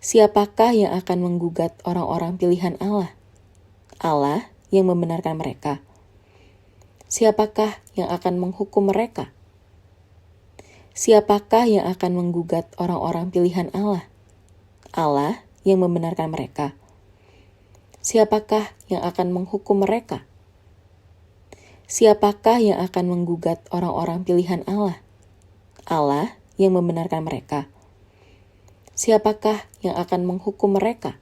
Siapakah yang akan menggugat orang-orang pilihan Allah? Allah yang membenarkan mereka. Siapakah yang akan menghukum mereka? Siapakah yang akan menggugat orang-orang pilihan Allah? Allah yang membenarkan mereka. Siapakah yang akan menghukum mereka? Siapakah yang akan menggugat orang-orang pilihan Allah? Allah yang membenarkan mereka. Siapakah yang akan menghukum mereka?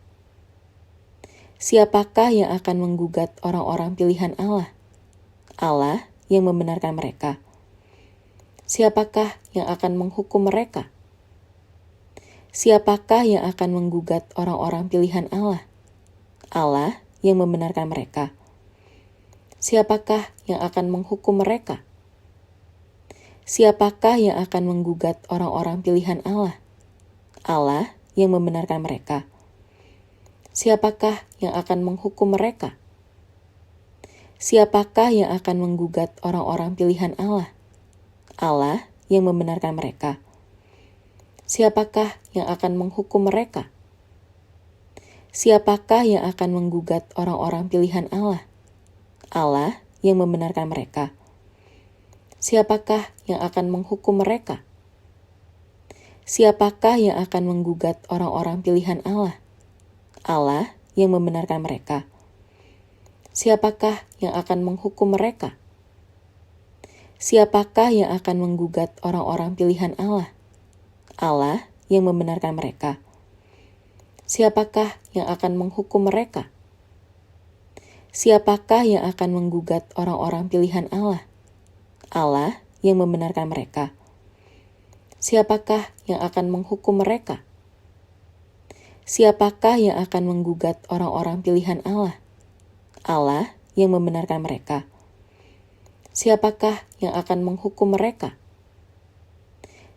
Siapakah yang akan menggugat orang-orang pilihan Allah? Allah yang membenarkan mereka. Siapakah yang akan menghukum mereka? Siapakah yang akan menggugat orang-orang pilihan Allah? Allah yang membenarkan mereka. Siapakah yang akan menghukum mereka? Siapakah yang akan menggugat orang-orang pilihan Allah? Allah yang membenarkan mereka. Siapakah yang akan menghukum mereka? Siapakah yang akan menggugat orang-orang pilihan Allah? Allah yang membenarkan mereka. Siapakah yang akan menghukum mereka? Siapakah yang akan menggugat orang-orang pilihan Allah? Allah yang membenarkan mereka. Siapakah yang akan menghukum mereka? Siapakah yang akan menggugat orang-orang pilihan Allah? Allah yang membenarkan mereka. Siapakah yang akan menghukum mereka? Siapakah yang akan menggugat orang-orang pilihan Allah? Allah yang membenarkan mereka. Siapakah yang akan menghukum mereka? Siapakah yang akan menggugat orang-orang pilihan Allah? Allah yang membenarkan mereka. Siapakah yang akan menghukum mereka? Siapakah yang akan menggugat orang-orang pilihan Allah? Allah yang membenarkan mereka. Siapakah yang akan menghukum mereka?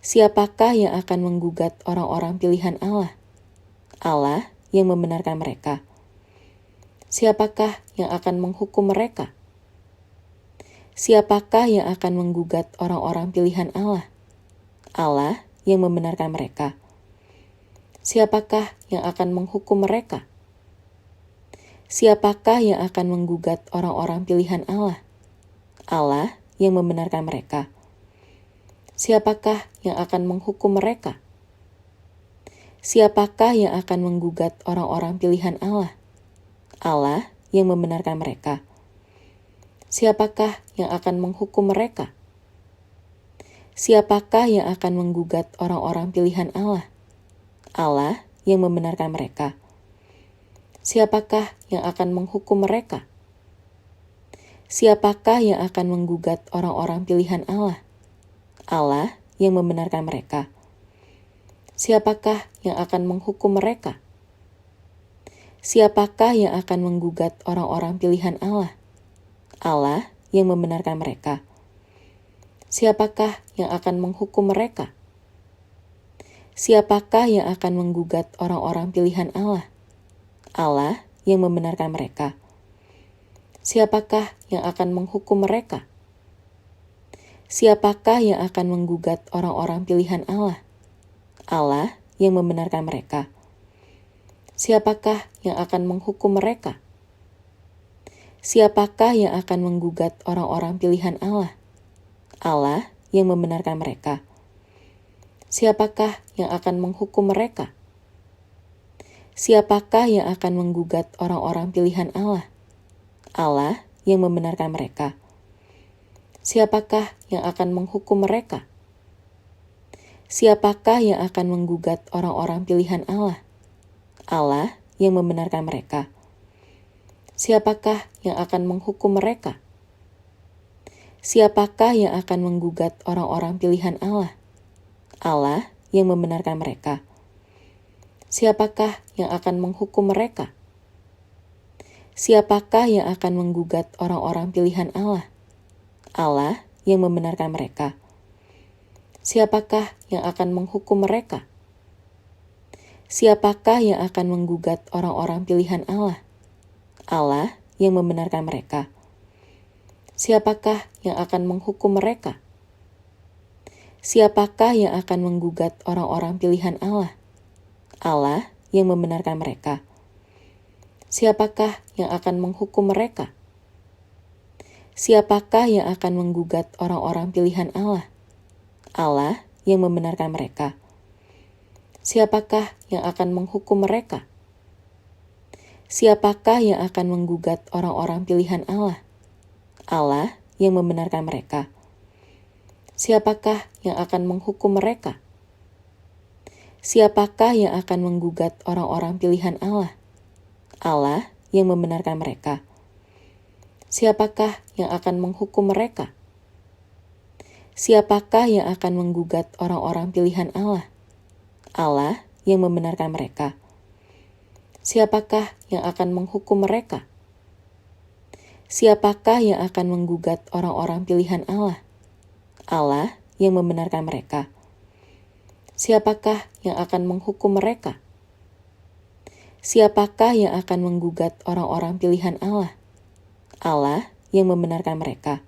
Siapakah yang akan menggugat orang-orang pilihan Allah? Allah yang membenarkan mereka. Siapakah yang akan menghukum mereka? Siapakah yang akan menggugat orang-orang pilihan Allah? Allah yang membenarkan mereka. Siapakah yang akan menghukum mereka? Siapakah yang akan menggugat orang-orang pilihan Allah? Allah yang membenarkan mereka. Siapakah yang akan menghukum mereka? Siapakah yang akan menggugat orang-orang pilihan Allah? Allah yang membenarkan mereka. Siapakah yang akan menghukum mereka? Siapakah yang akan menggugat orang-orang pilihan Allah? Allah yang membenarkan mereka. Siapakah yang akan menghukum mereka? Siapakah yang akan menggugat orang-orang pilihan Allah? Allah yang membenarkan mereka. Siapakah yang akan menghukum mereka? Siapakah yang akan menggugat orang-orang pilihan Allah? Allah yang membenarkan mereka. Siapakah yang akan menghukum mereka? Siapakah yang akan menggugat orang-orang pilihan Allah? Allah yang membenarkan mereka. Siapakah yang akan menghukum mereka? Siapakah yang akan menggugat orang-orang pilihan Allah? Allah yang membenarkan mereka. Siapakah yang akan menghukum mereka? Siapakah yang akan menggugat orang-orang pilihan Allah? Allah yang membenarkan mereka. Siapakah yang akan menghukum mereka? Siapakah yang akan menggugat orang-orang pilihan Allah? Allah yang membenarkan mereka. Siapakah yang akan menghukum mereka? Siapakah yang akan menggugat orang-orang pilihan Allah? Allah yang membenarkan mereka. Siapakah yang akan menghukum mereka? Siapakah yang akan menggugat orang-orang pilihan Allah? Allah yang membenarkan mereka. Siapakah yang akan menghukum mereka? Siapakah yang akan menggugat orang-orang pilihan Allah? Allah yang membenarkan mereka. Siapakah yang akan menghukum mereka? Siapakah yang akan menggugat orang-orang pilihan Allah? Allah yang membenarkan mereka. Siapakah yang akan menghukum mereka? Siapakah yang akan menggugat orang-orang pilihan Allah? Allah yang membenarkan mereka? Siapakah yang akan menghukum mereka? Siapakah yang akan menggugat orang-orang pilihan Allah? Allah yang membenarkan mereka. Siapakah yang akan menghukum mereka? Siapakah yang akan menggugat orang-orang pilihan Allah? Allah yang membenarkan mereka. Siapakah yang akan menghukum mereka? Siapakah yang akan menggugat orang-orang pilihan Allah? Allah yang membenarkan mereka. Siapakah yang akan menghukum mereka? Siapakah yang akan menggugat orang-orang pilihan Allah? Allah yang membenarkan mereka. Siapakah yang akan menghukum mereka? Siapakah yang akan menggugat orang-orang pilihan Allah? Allah yang membenarkan mereka. Siapakah yang akan menghukum mereka? Siapakah yang akan menggugat orang-orang pilihan Allah? Allah yang membenarkan mereka.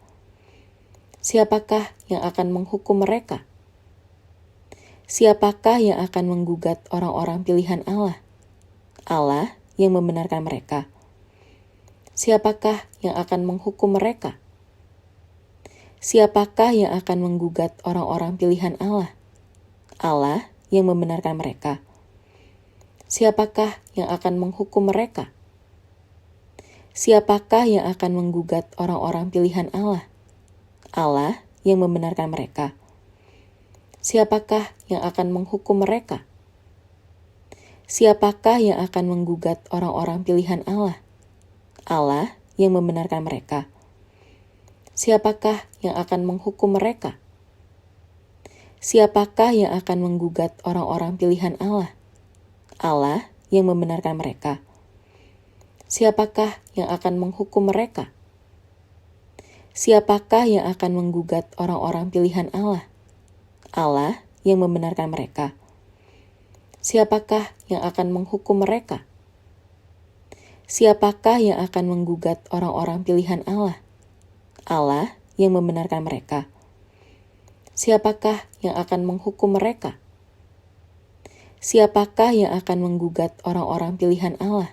Siapakah yang akan menghukum mereka? Siapakah yang akan menggugat orang-orang pilihan Allah? Allah yang membenarkan mereka. Siapakah yang akan menghukum mereka? Siapakah yang akan menggugat orang-orang pilihan Allah? Allah yang membenarkan mereka. Siapakah yang akan menghukum mereka? Siapakah yang akan menggugat orang-orang pilihan Allah? Allah yang membenarkan mereka. Siapakah yang akan menghukum mereka? Siapakah yang akan menggugat orang-orang pilihan Allah? Allah yang membenarkan mereka. Siapakah yang akan menghukum mereka? Siapakah yang akan menggugat orang-orang pilihan Allah? Allah yang membenarkan mereka. Siapakah yang akan menghukum mereka? Siapakah yang akan menggugat orang-orang pilihan Allah? Allah yang membenarkan mereka. Siapakah yang akan menghukum mereka? Siapakah yang akan menggugat orang-orang pilihan Allah? Allah yang membenarkan mereka. Siapakah yang akan menghukum mereka? Siapakah yang akan menggugat orang-orang pilihan Allah?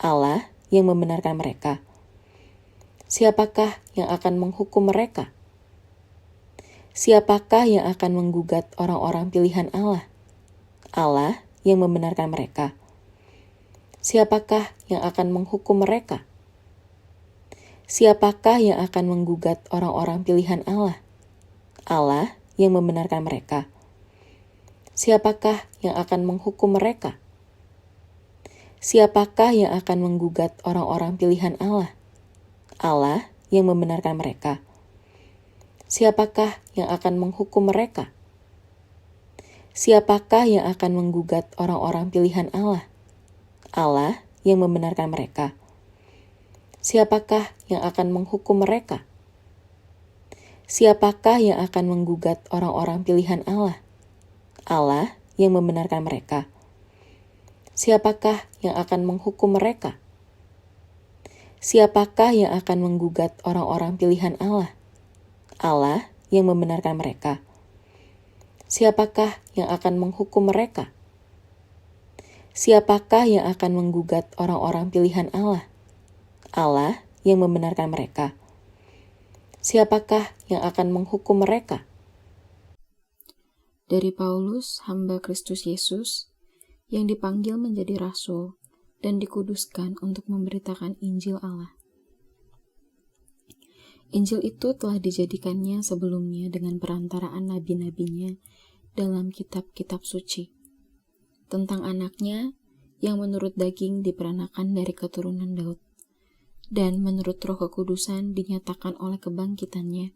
Allah yang membenarkan mereka. Siapakah yang akan menghukum mereka? Siapakah yang akan menggugat orang-orang pilihan Allah? Allah yang membenarkan mereka. Siapakah yang akan menghukum mereka? Siapakah yang akan menggugat orang-orang pilihan Allah? Allah yang membenarkan mereka. Siapakah yang akan menghukum mereka? Siapakah yang akan menggugat orang-orang pilihan Allah? Allah yang membenarkan mereka. Siapakah yang akan menghukum mereka? Siapakah yang akan menggugat orang-orang pilihan Allah? Allah yang membenarkan mereka. Siapakah yang akan menghukum mereka? Siapakah yang akan menggugat orang-orang pilihan Allah? Allah yang membenarkan mereka. Siapakah yang akan menghukum mereka? Siapakah yang akan menggugat orang-orang pilihan Allah? Allah yang membenarkan mereka. Siapakah yang akan menghukum mereka? Siapakah yang akan menggugat orang-orang pilihan Allah? Allah yang membenarkan mereka. Siapakah yang akan menghukum mereka? Dari Paulus, hamba Kristus Yesus, yang dipanggil menjadi rasul dan dikuduskan untuk memberitakan Injil Allah. Injil itu telah dijadikannya sebelumnya dengan perantaraan nabi-nabinya dalam kitab-kitab suci, tentang anaknya yang menurut daging diperanakan dari keturunan Daud, dan menurut Roh Kekudusan dinyatakan oleh kebangkitannya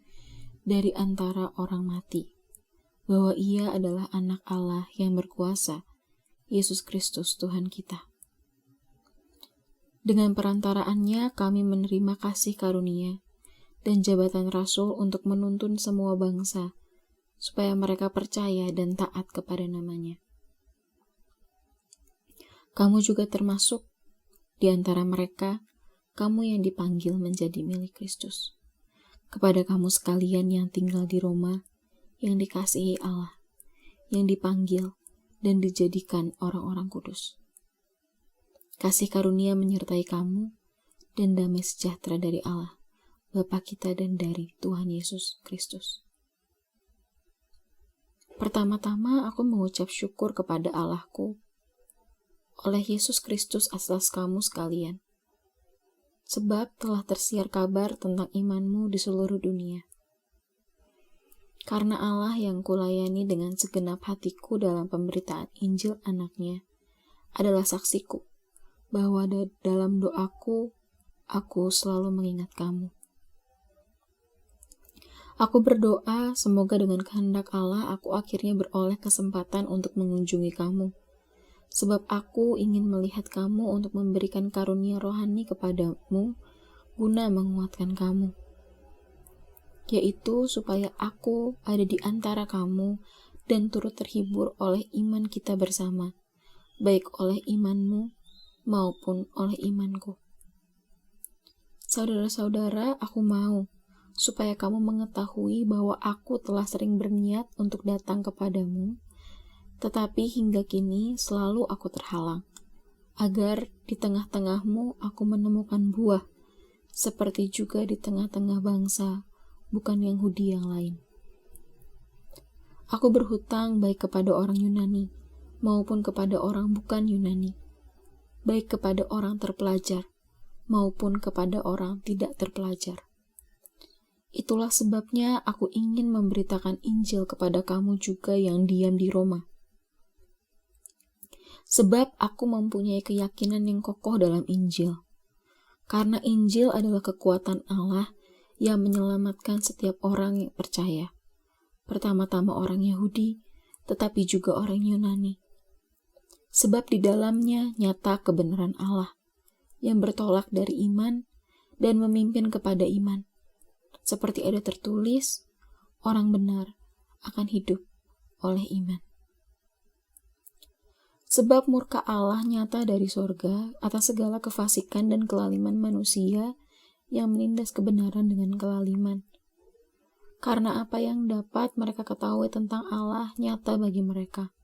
dari antara orang mati, bahwa ia adalah anak Allah yang berkuasa, Yesus Kristus Tuhan kita. Dengan perantaraannya kami menerima kasih karunia dan jabatan rasul untuk menuntun semua bangsa, supaya mereka percaya dan taat kepada namanya. Kamu juga termasuk di antara mereka, kamu yang dipanggil menjadi milik Kristus. Kepada kamu sekalian yang tinggal di Roma, yang dikasihi Allah, yang dipanggil, dan dijadikan orang-orang kudus. Kasih karunia menyertai kamu dan damai sejahtera dari Allah, Bapa kita dan dari Tuhan Yesus Kristus. Pertama-tama aku mengucap syukur kepada Allahku oleh Yesus Kristus atas kamu sekalian, sebab telah tersiar kabar tentang imanmu di seluruh dunia. Karena Allah yang kulayani dengan segenap hatiku dalam pemberitaan Injil anaknya adalah saksiku, bahwa dalam doaku, aku selalu mengingat kamu. Aku berdoa semoga dengan kehendak Allah aku akhirnya beroleh kesempatan untuk mengunjungi kamu, sebab aku ingin melihat kamu untuk memberikan karunia rohani kepadamu guna menguatkan kamu, yaitu supaya aku ada di antara kamu dan turut terhibur oleh iman kita bersama, baik oleh imanmu maupun oleh imanku. Saudara-saudara, aku mau supaya kamu mengetahui bahwa aku telah sering berniat untuk datang kepadamu, tetapi hingga kini selalu aku terhalang, agar di tengah-tengahmu aku menemukan buah, seperti juga di tengah-tengah bangsa, bukan Yahudi yang lain. Aku berhutang baik kepada orang Yunani, maupun kepada orang bukan Yunani, baik kepada orang terpelajar, maupun kepada orang tidak terpelajar. Itulah sebabnya aku ingin memberitakan Injil kepada kamu juga yang diam di Roma. Sebab aku mempunyai keyakinan yang kokoh dalam Injil. Karena Injil adalah kekuatan Allah yang menyelamatkan setiap orang yang percaya. Pertama-tama orang Yahudi, tetapi juga orang Yunani. Sebab di dalamnya nyata kebenaran Allah yang bertolak dari iman dan memimpin kepada iman. Seperti ada tertulis, orang benar akan hidup oleh iman. Sebab murka Allah nyata dari sorga atas segala kefasikan dan kelaliman manusia yang menindas kebenaran dengan kelaliman. Karena apa yang dapat mereka ketahui tentang Allah nyata bagi mereka,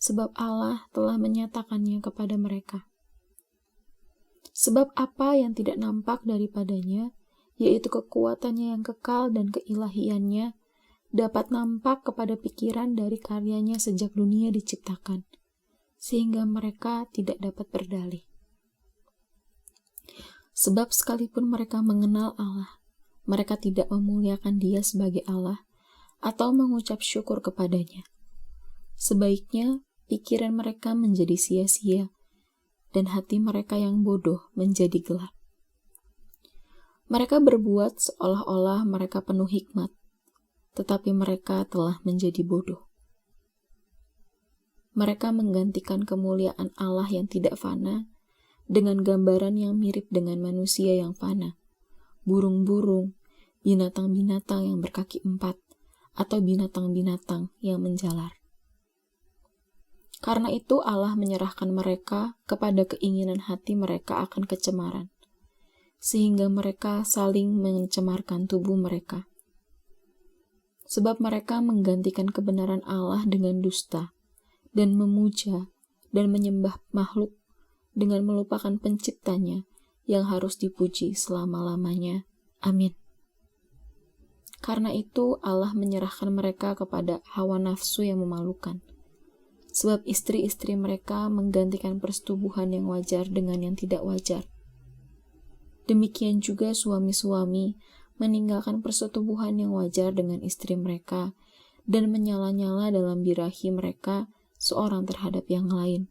sebab Allah telah menyatakannya kepada mereka. Sebab apa yang tidak nampak daripadanya, yaitu kekuatannya yang kekal dan keilahiannya, dapat nampak kepada pikiran dari karyanya sejak dunia diciptakan, sehingga mereka tidak dapat berdalih. Sebab sekalipun mereka mengenal Allah, mereka tidak memuliakan Dia sebagai Allah atau mengucap syukur kepadanya. Sebaiknya pikiran mereka menjadi sia-sia dan hati mereka yang bodoh menjadi gelap. Mereka berbuat seolah-olah mereka penuh hikmat, tetapi mereka telah menjadi bodoh. Mereka menggantikan kemuliaan Allah yang tidak fana dengan gambaran yang mirip dengan manusia yang fana, burung-burung, binatang-binatang yang berkaki 4, atau binatang-binatang yang menjalar. Karena itu Allah menyerahkan mereka kepada keinginan hati mereka akan kecemaran, sehingga mereka saling mencemarkan tubuh mereka. Sebab mereka menggantikan kebenaran Allah dengan dusta, dan memuja dan menyembah makhluk dengan melupakan penciptanya yang harus dipuji selama-lamanya. Amin. Karena itu Allah menyerahkan mereka kepada hawa nafsu yang memalukan. Sebab istri-istri mereka menggantikan persetubuhan yang wajar dengan yang tidak wajar. Demikian juga suami-suami meninggalkan persetubuhan yang wajar dengan istri mereka dan menyala-nyala dalam birahi mereka seorang terhadap yang lain,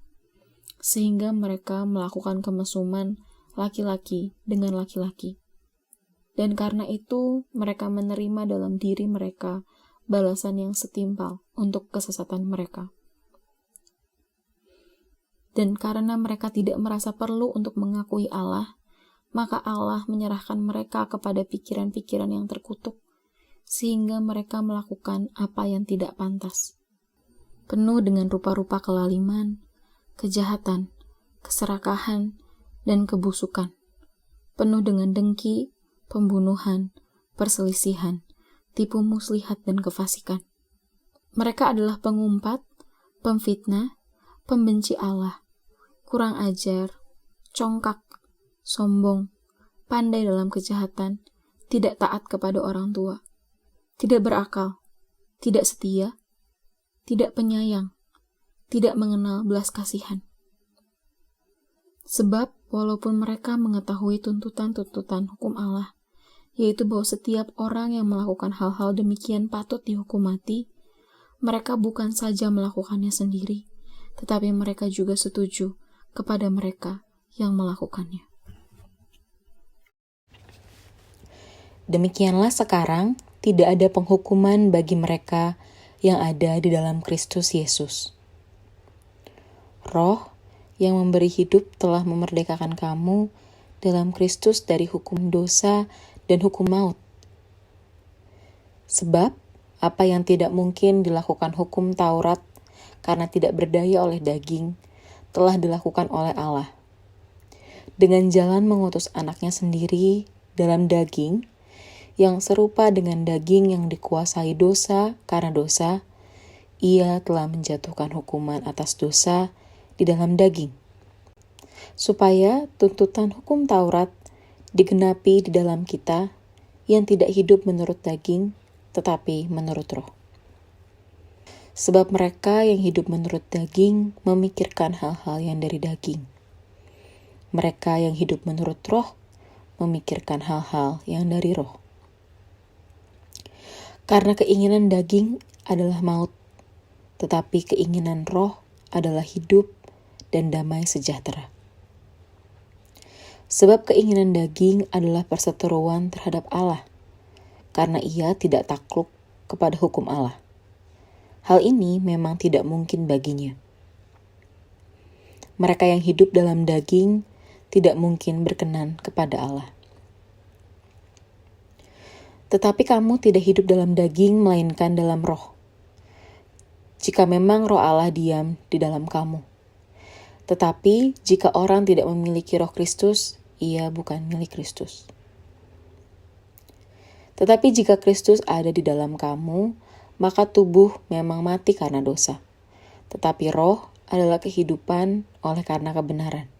sehingga mereka melakukan kemesuman laki-laki dengan laki-laki. Dan karena itu mereka menerima dalam diri mereka balasan yang setimpal untuk kesesatan mereka. Dan karena mereka tidak merasa perlu untuk mengakui Allah, maka Allah menyerahkan mereka kepada pikiran-pikiran yang terkutuk, sehingga mereka melakukan apa yang tidak pantas. Penuh dengan rupa-rupa kelaliman, kejahatan, keserakahan, dan kebusukan. Penuh dengan dengki, pembunuhan, perselisihan, tipu muslihat, dan kefasikan. Mereka adalah pengumpat, pemfitnah, pembenci Allah, kurang ajar, congkak, sombong, pandai dalam kejahatan, tidak taat kepada orang tua, tidak berakal, tidak setia, tidak penyayang, tidak mengenal belas kasihan. Sebab walaupun mereka mengetahui tuntutan-tuntutan hukum Allah, yaitu bahwa setiap orang yang melakukan hal-hal demikian patut dihukum mati, mereka bukan saja melakukannya sendiri, tetapi mereka juga setuju kepada mereka yang melakukannya. Demikianlah sekarang tidak ada penghukuman bagi mereka yang ada di dalam Kristus Yesus. Roh yang memberi hidup telah memerdekakan kamu dalam Kristus dari hukum dosa dan hukum maut. Sebab apa yang tidak mungkin dilakukan hukum Taurat karena tidak berdaya oleh daging, telah dilakukan oleh Allah. Dengan jalan mengutus anaknya sendiri dalam daging, yang serupa dengan daging yang dikuasai dosa karena dosa, ia telah menjatuhkan hukuman atas dosa di dalam daging, supaya tuntutan hukum Taurat digenapi di dalam kita yang tidak hidup menurut daging, tetapi menurut roh. Sebab mereka yang hidup menurut daging memikirkan hal-hal yang dari daging. Mereka yang hidup menurut roh memikirkan hal-hal yang dari roh. Karena keinginan daging adalah maut, tetapi keinginan roh adalah hidup dan damai sejahtera. Sebab keinginan daging adalah perseteruan terhadap Allah, karena ia tidak takluk kepada hukum Allah. Hal ini memang tidak mungkin baginya. Mereka yang hidup dalam daging tidak mungkin berkenan kepada Allah. Tetapi kamu tidak hidup dalam daging, melainkan dalam roh. Jika memang roh Allah diam di dalam kamu. Tetapi jika orang tidak memiliki roh Kristus, ia bukan milik Kristus. Tetapi jika Kristus ada di dalam kamu, maka tubuh memang mati karena dosa. Tetapi roh adalah kehidupan oleh karena kebenaran.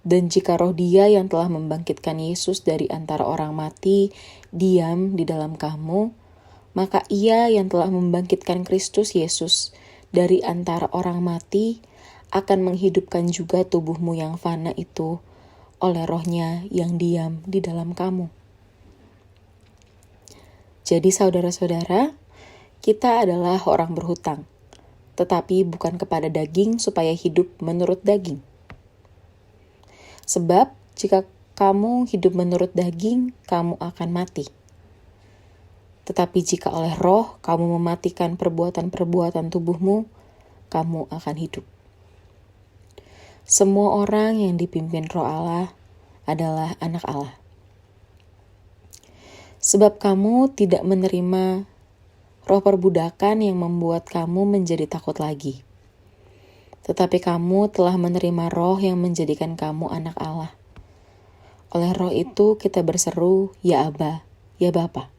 Dan jika roh Dia yang telah membangkitkan Yesus dari antara orang mati diam di dalam kamu, maka Ia yang telah membangkitkan Kristus Yesus dari antara orang mati akan menghidupkan juga tubuhmu yang fana itu oleh rohnya yang diam di dalam kamu. Jadi saudara-saudara, kita adalah orang berhutang, tetapi bukan kepada daging supaya hidup menurut daging. Sebab jika kamu hidup menurut daging, kamu akan mati. Tetapi jika oleh roh kamu mematikan perbuatan-perbuatan tubuhmu, kamu akan hidup. Semua orang yang dipimpin roh Allah adalah anak Allah. Sebab kamu tidak menerima roh perbudakan yang membuat kamu menjadi takut lagi. Tetapi kamu telah menerima roh yang menjadikan kamu anak Allah. Oleh roh itu kita berseru, ya Aba, ya Bapa.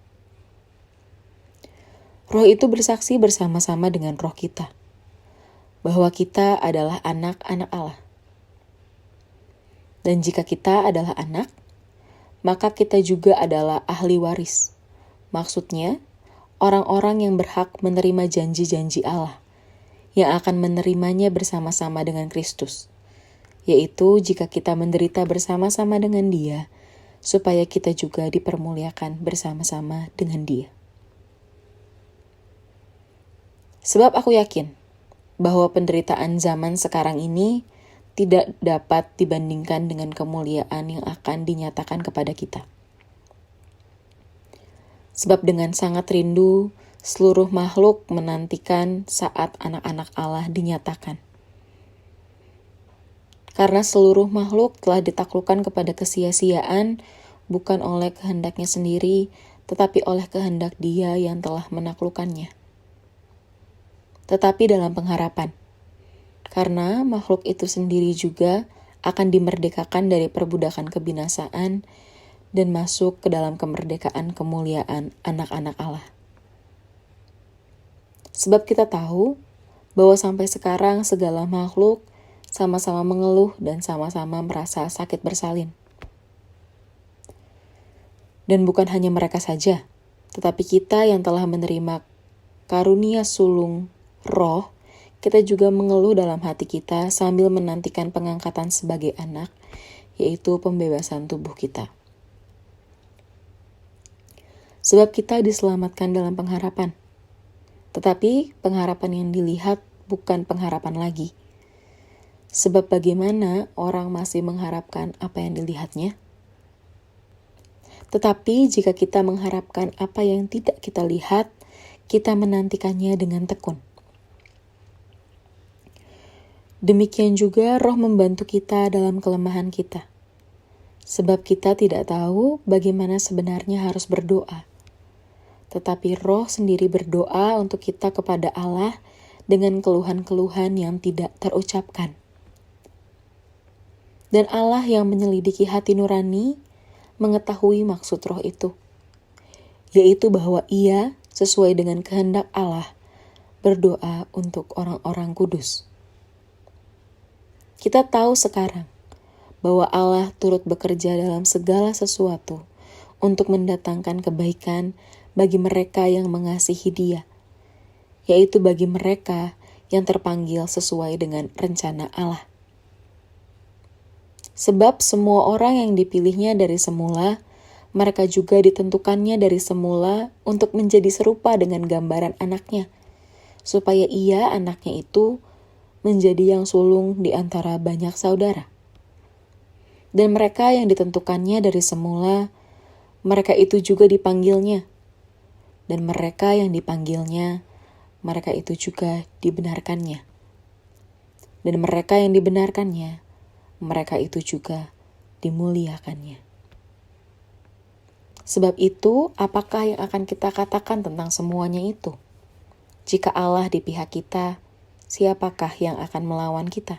Roh itu bersaksi bersama-sama dengan roh kita, bahwa kita adalah anak-anak Allah. Dan jika kita adalah anak, maka kita juga adalah ahli waris. Maksudnya, orang-orang yang berhak menerima janji-janji Allah, yang akan menerimanya bersama-sama dengan Kristus, yaitu jika kita menderita bersama-sama dengan Dia, supaya kita juga dipermuliakan bersama-sama dengan Dia. Sebab aku yakin bahwa penderitaan zaman sekarang ini tidak dapat dibandingkan dengan kemuliaan yang akan dinyatakan kepada kita. Sebab dengan sangat rindu, seluruh makhluk menantikan saat anak-anak Allah dinyatakan. Karena seluruh makhluk telah ditaklukkan kepada kesia-siaan, bukan oleh kehendaknya sendiri, tetapi oleh kehendak Dia yang telah menaklukkannya. Tetapi dalam pengharapan, karena makhluk itu sendiri juga akan dimerdekakan dari perbudakan kebinasaan dan masuk ke dalam kemerdekaan kemuliaan anak-anak Allah. Sebab kita tahu bahwa sampai sekarang segala makhluk sama-sama mengeluh dan sama-sama merasa sakit bersalin. Dan bukan hanya mereka saja, tetapi kita yang telah menerima karunia sulung roh, kita juga mengeluh dalam hati kita sambil menantikan pengangkatan sebagai anak, yaitu pembebasan tubuh kita. Sebab kita diselamatkan dalam pengharapan. Tetapi pengharapan yang dilihat bukan pengharapan lagi. Sebab bagaimana orang masih mengharapkan apa yang dilihatnya? Tetapi jika kita mengharapkan apa yang tidak kita lihat, kita menantikannya dengan tekun. Demikian juga Roh membantu kita dalam kelemahan kita. Sebab kita tidak tahu bagaimana sebenarnya harus berdoa. Tetapi Roh sendiri berdoa untuk kita kepada Allah dengan keluhan-keluhan yang tidak terucapkan. Dan Allah yang menyelidiki hati nurani mengetahui maksud Roh itu, yaitu bahwa Ia sesuai dengan kehendak Allah berdoa untuk orang-orang kudus. Kita tahu sekarang bahwa Allah turut bekerja dalam segala sesuatu untuk mendatangkan kebaikan bagi mereka yang mengasihi Dia, yaitu bagi mereka yang terpanggil sesuai dengan rencana Allah. Sebab semua orang yang dipilihnya dari semula, mereka juga ditentukannya dari semula untuk menjadi serupa dengan gambaran anaknya, supaya ia, anaknya itu, menjadi yang sulung di antara banyak saudara. Dan mereka yang ditentukannya dari semula, mereka itu juga dipanggilnya. Dan mereka yang dipanggilnya, mereka itu juga dibenarkannya. Dan mereka yang dibenarkannya, mereka itu juga dimuliakannya. Sebab itu, apakah yang akan kita katakan tentang semuanya itu? Jika Allah di pihak kita, siapakah yang akan melawan kita?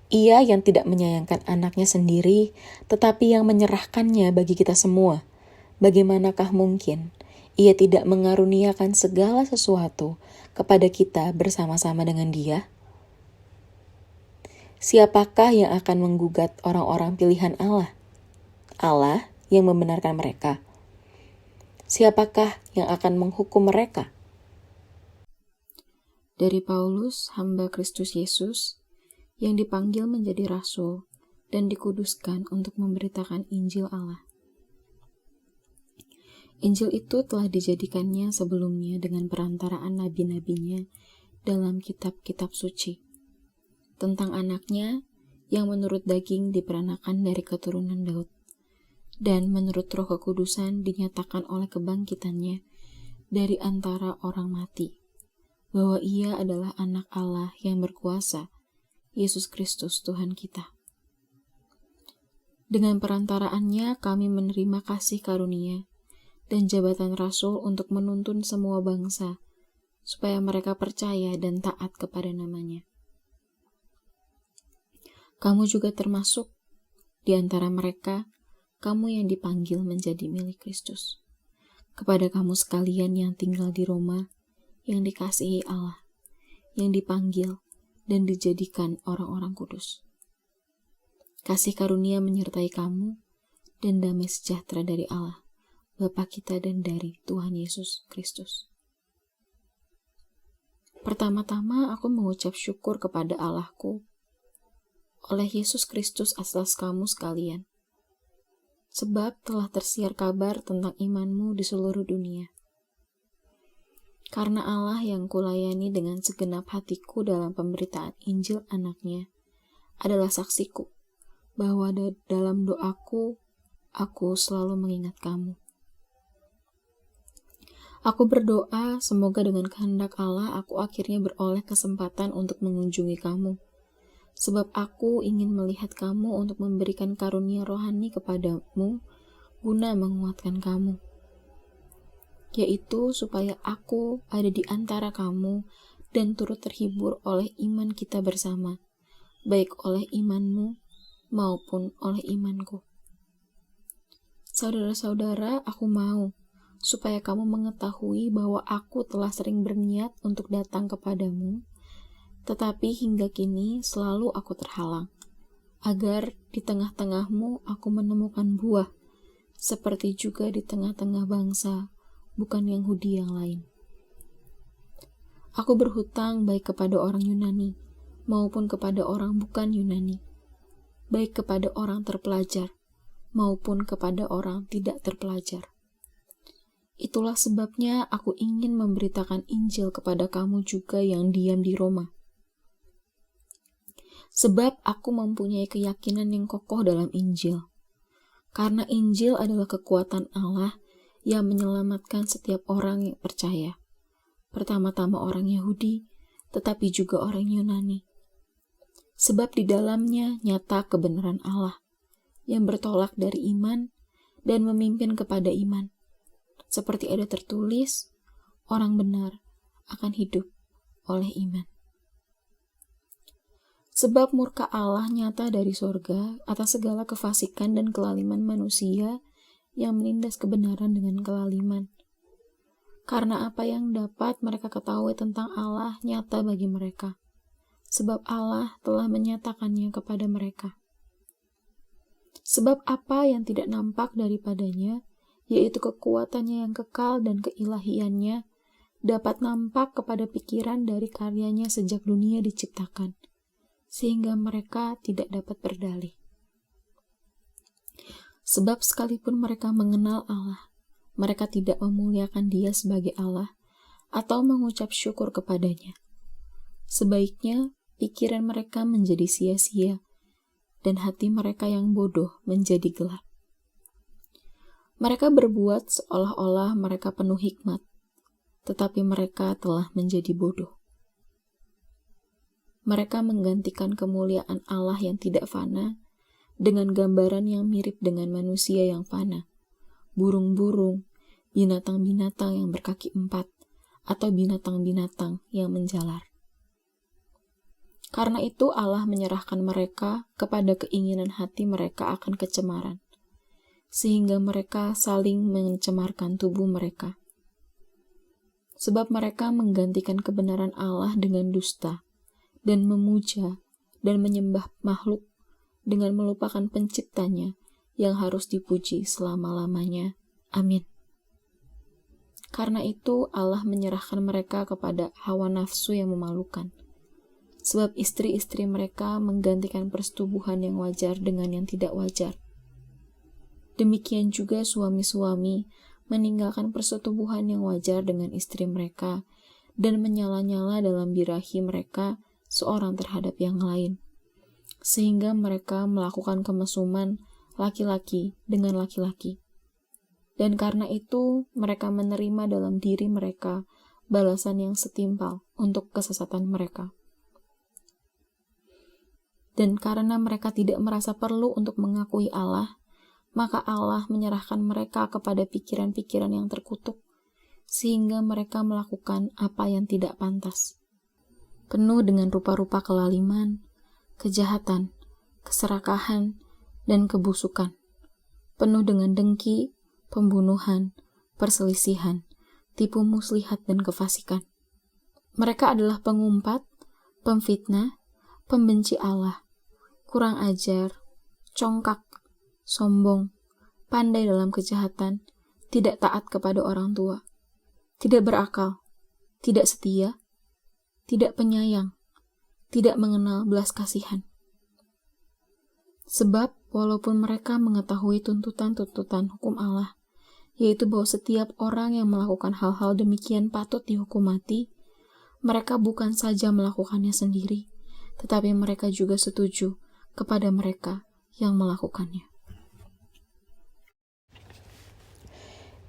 Ia yang tidak menyayangkan anaknya sendiri, tetapi yang menyerahkannya bagi kita semua. Bagaimanakah mungkin Ia tidak mengaruniakan segala sesuatu kepada kita bersama-sama dengan Dia? Siapakah yang akan menggugat orang-orang pilihan Allah? Allah yang membenarkan mereka. Siapakah yang akan menghukum mereka? Dari Paulus, hamba Kristus Yesus, yang dipanggil menjadi rasul dan dikuduskan untuk memberitakan Injil Allah. Injil itu telah dijadikannya sebelumnya dengan perantaraan nabi-nabinya dalam kitab-kitab suci, tentang anaknya yang menurut daging diperanakan dari keturunan Daud, dan menurut Roh Kekudusan dinyatakan oleh kebangkitannya dari antara orang mati, bahwa Ia adalah anak Allah yang berkuasa, Yesus Kristus Tuhan kita. Dengan perantaraannya kami menerima kasih karunia dan jabatan rasul untuk menuntun semua bangsa, supaya mereka percaya dan taat kepada namanya. Kamu juga termasuk di antara mereka, kamu yang dipanggil menjadi milik Kristus. Kepada kamu sekalian yang tinggal di Roma, yang dikasihi Allah, yang dipanggil dan dijadikan orang-orang kudus. Kasih karunia menyertai kamu dan damai sejahtera dari Allah, Bapa kita dan dari Tuhan Yesus Kristus. Pertama-tama aku mengucap syukur kepada Allahku oleh Yesus Kristus atas kamu sekalian, sebab telah tersiar kabar tentang imanmu di seluruh dunia. Karena Allah yang kulayani dengan segenap hatiku dalam pemberitaan Injil anaknya adalah saksiku, bahwa dalam doaku, aku selalu mengingat kamu. Aku berdoa semoga dengan kehendak Allah aku akhirnya beroleh kesempatan untuk mengunjungi kamu, sebab aku ingin melihat kamu untuk memberikan karunia rohani kepadamu guna menguatkan kamu, yaitu supaya aku ada di antara kamu dan turut terhibur oleh iman kita bersama, baik oleh imanmu maupun oleh imanku. Saudara-saudara, aku mau supaya kamu mengetahui bahwa aku telah sering berniat untuk datang kepadamu, tetapi hingga kini selalu aku terhalang, agar di tengah-tengahmu aku menemukan buah, seperti juga di tengah-tengah bangsa, bukan Yahudi yang lain. Aku berhutang baik kepada orang Yunani, maupun kepada orang bukan Yunani, baik kepada orang terpelajar, maupun kepada orang tidak terpelajar. Itulah sebabnya aku ingin memberitakan Injil kepada kamu juga yang diam di Roma. Sebab aku mempunyai keyakinan yang kokoh dalam Injil. Karena Injil adalah kekuatan Allah yang menyelamatkan setiap orang yang percaya. Pertama-tama orang Yahudi, tetapi juga orang Yunani. Sebab di dalamnya nyata kebenaran Allah, yang bertolak dari iman dan memimpin kepada iman. Seperti ada tertulis, orang benar akan hidup oleh iman. Sebab murka Allah nyata dari sorga atas segala kefasikan dan kelaliman manusia yang menindas kebenaran dengan kelaliman. Karena apa yang dapat mereka ketahui tentang Allah nyata bagi mereka. Sebab Allah telah menyatakannya kepada mereka. Sebab apa yang tidak nampak daripadanya, yaitu kekuatannya yang kekal dan keilahiannya, dapat nampak kepada pikiran dari karyanya sejak dunia diciptakan, sehingga mereka tidak dapat berdalih. Sebab sekalipun mereka mengenal Allah, mereka tidak memuliakan Dia sebagai Allah atau mengucap syukur kepadanya. Sebaiknya pikiran mereka menjadi sia-sia, dan hati mereka yang bodoh menjadi gelap. Mereka berbuat seolah-olah mereka penuh hikmat, tetapi mereka telah menjadi bodoh. Mereka menggantikan kemuliaan Allah yang tidak fana dengan gambaran yang mirip dengan manusia yang fana, burung-burung, binatang-binatang yang berkaki 4, atau binatang-binatang yang menjalar. Karena itu Allah menyerahkan mereka kepada keinginan hati mereka akan kecemaran, sehingga mereka saling mencemarkan tubuh mereka. Sebab mereka menggantikan kebenaran Allah dengan dusta, dan memuja dan menyembah makhluk dengan melupakan penciptanya yang harus dipuji selama-lamanya. Amin. Karena itu Allah menyerahkan mereka kepada hawa nafsu yang memalukan. Sebab istri-istri mereka menggantikan persetubuhan yang wajar dengan yang tidak wajar. Demikian juga suami-suami meninggalkan persetubuhan yang wajar dengan istri mereka dan menyala-nyala dalam birahi mereka seorang terhadap yang lain, sehingga mereka melakukan kemesuman laki-laki dengan laki-laki. Dan karena itu mereka menerima dalam diri mereka balasan yang setimpal untuk kesesatan mereka. Dan karena mereka tidak merasa perlu untuk mengakui Allah, maka Allah menyerahkan mereka kepada pikiran-pikiran yang terkutuk, sehingga mereka melakukan apa yang tidak pantas. Penuh dengan rupa-rupa kelaliman, kejahatan, keserakahan, dan kebusukan. Penuh dengan dengki, pembunuhan, perselisihan, tipu muslihat, dan kefasikan. Mereka adalah pengumpat, pemfitnah, pembenci Allah, kurang ajar, congkak, sombong, pandai dalam kejahatan, tidak taat kepada orang tua, tidak berakal, tidak setia, tidak penyayang, tidak mengenal belas kasihan. Sebab walaupun mereka mengetahui tuntutan-tuntutan hukum Allah, yaitu bahwa setiap orang yang melakukan hal-hal demikian patut dihukum mati, mereka bukan saja melakukannya sendiri, tetapi mereka juga setuju kepada mereka yang melakukannya.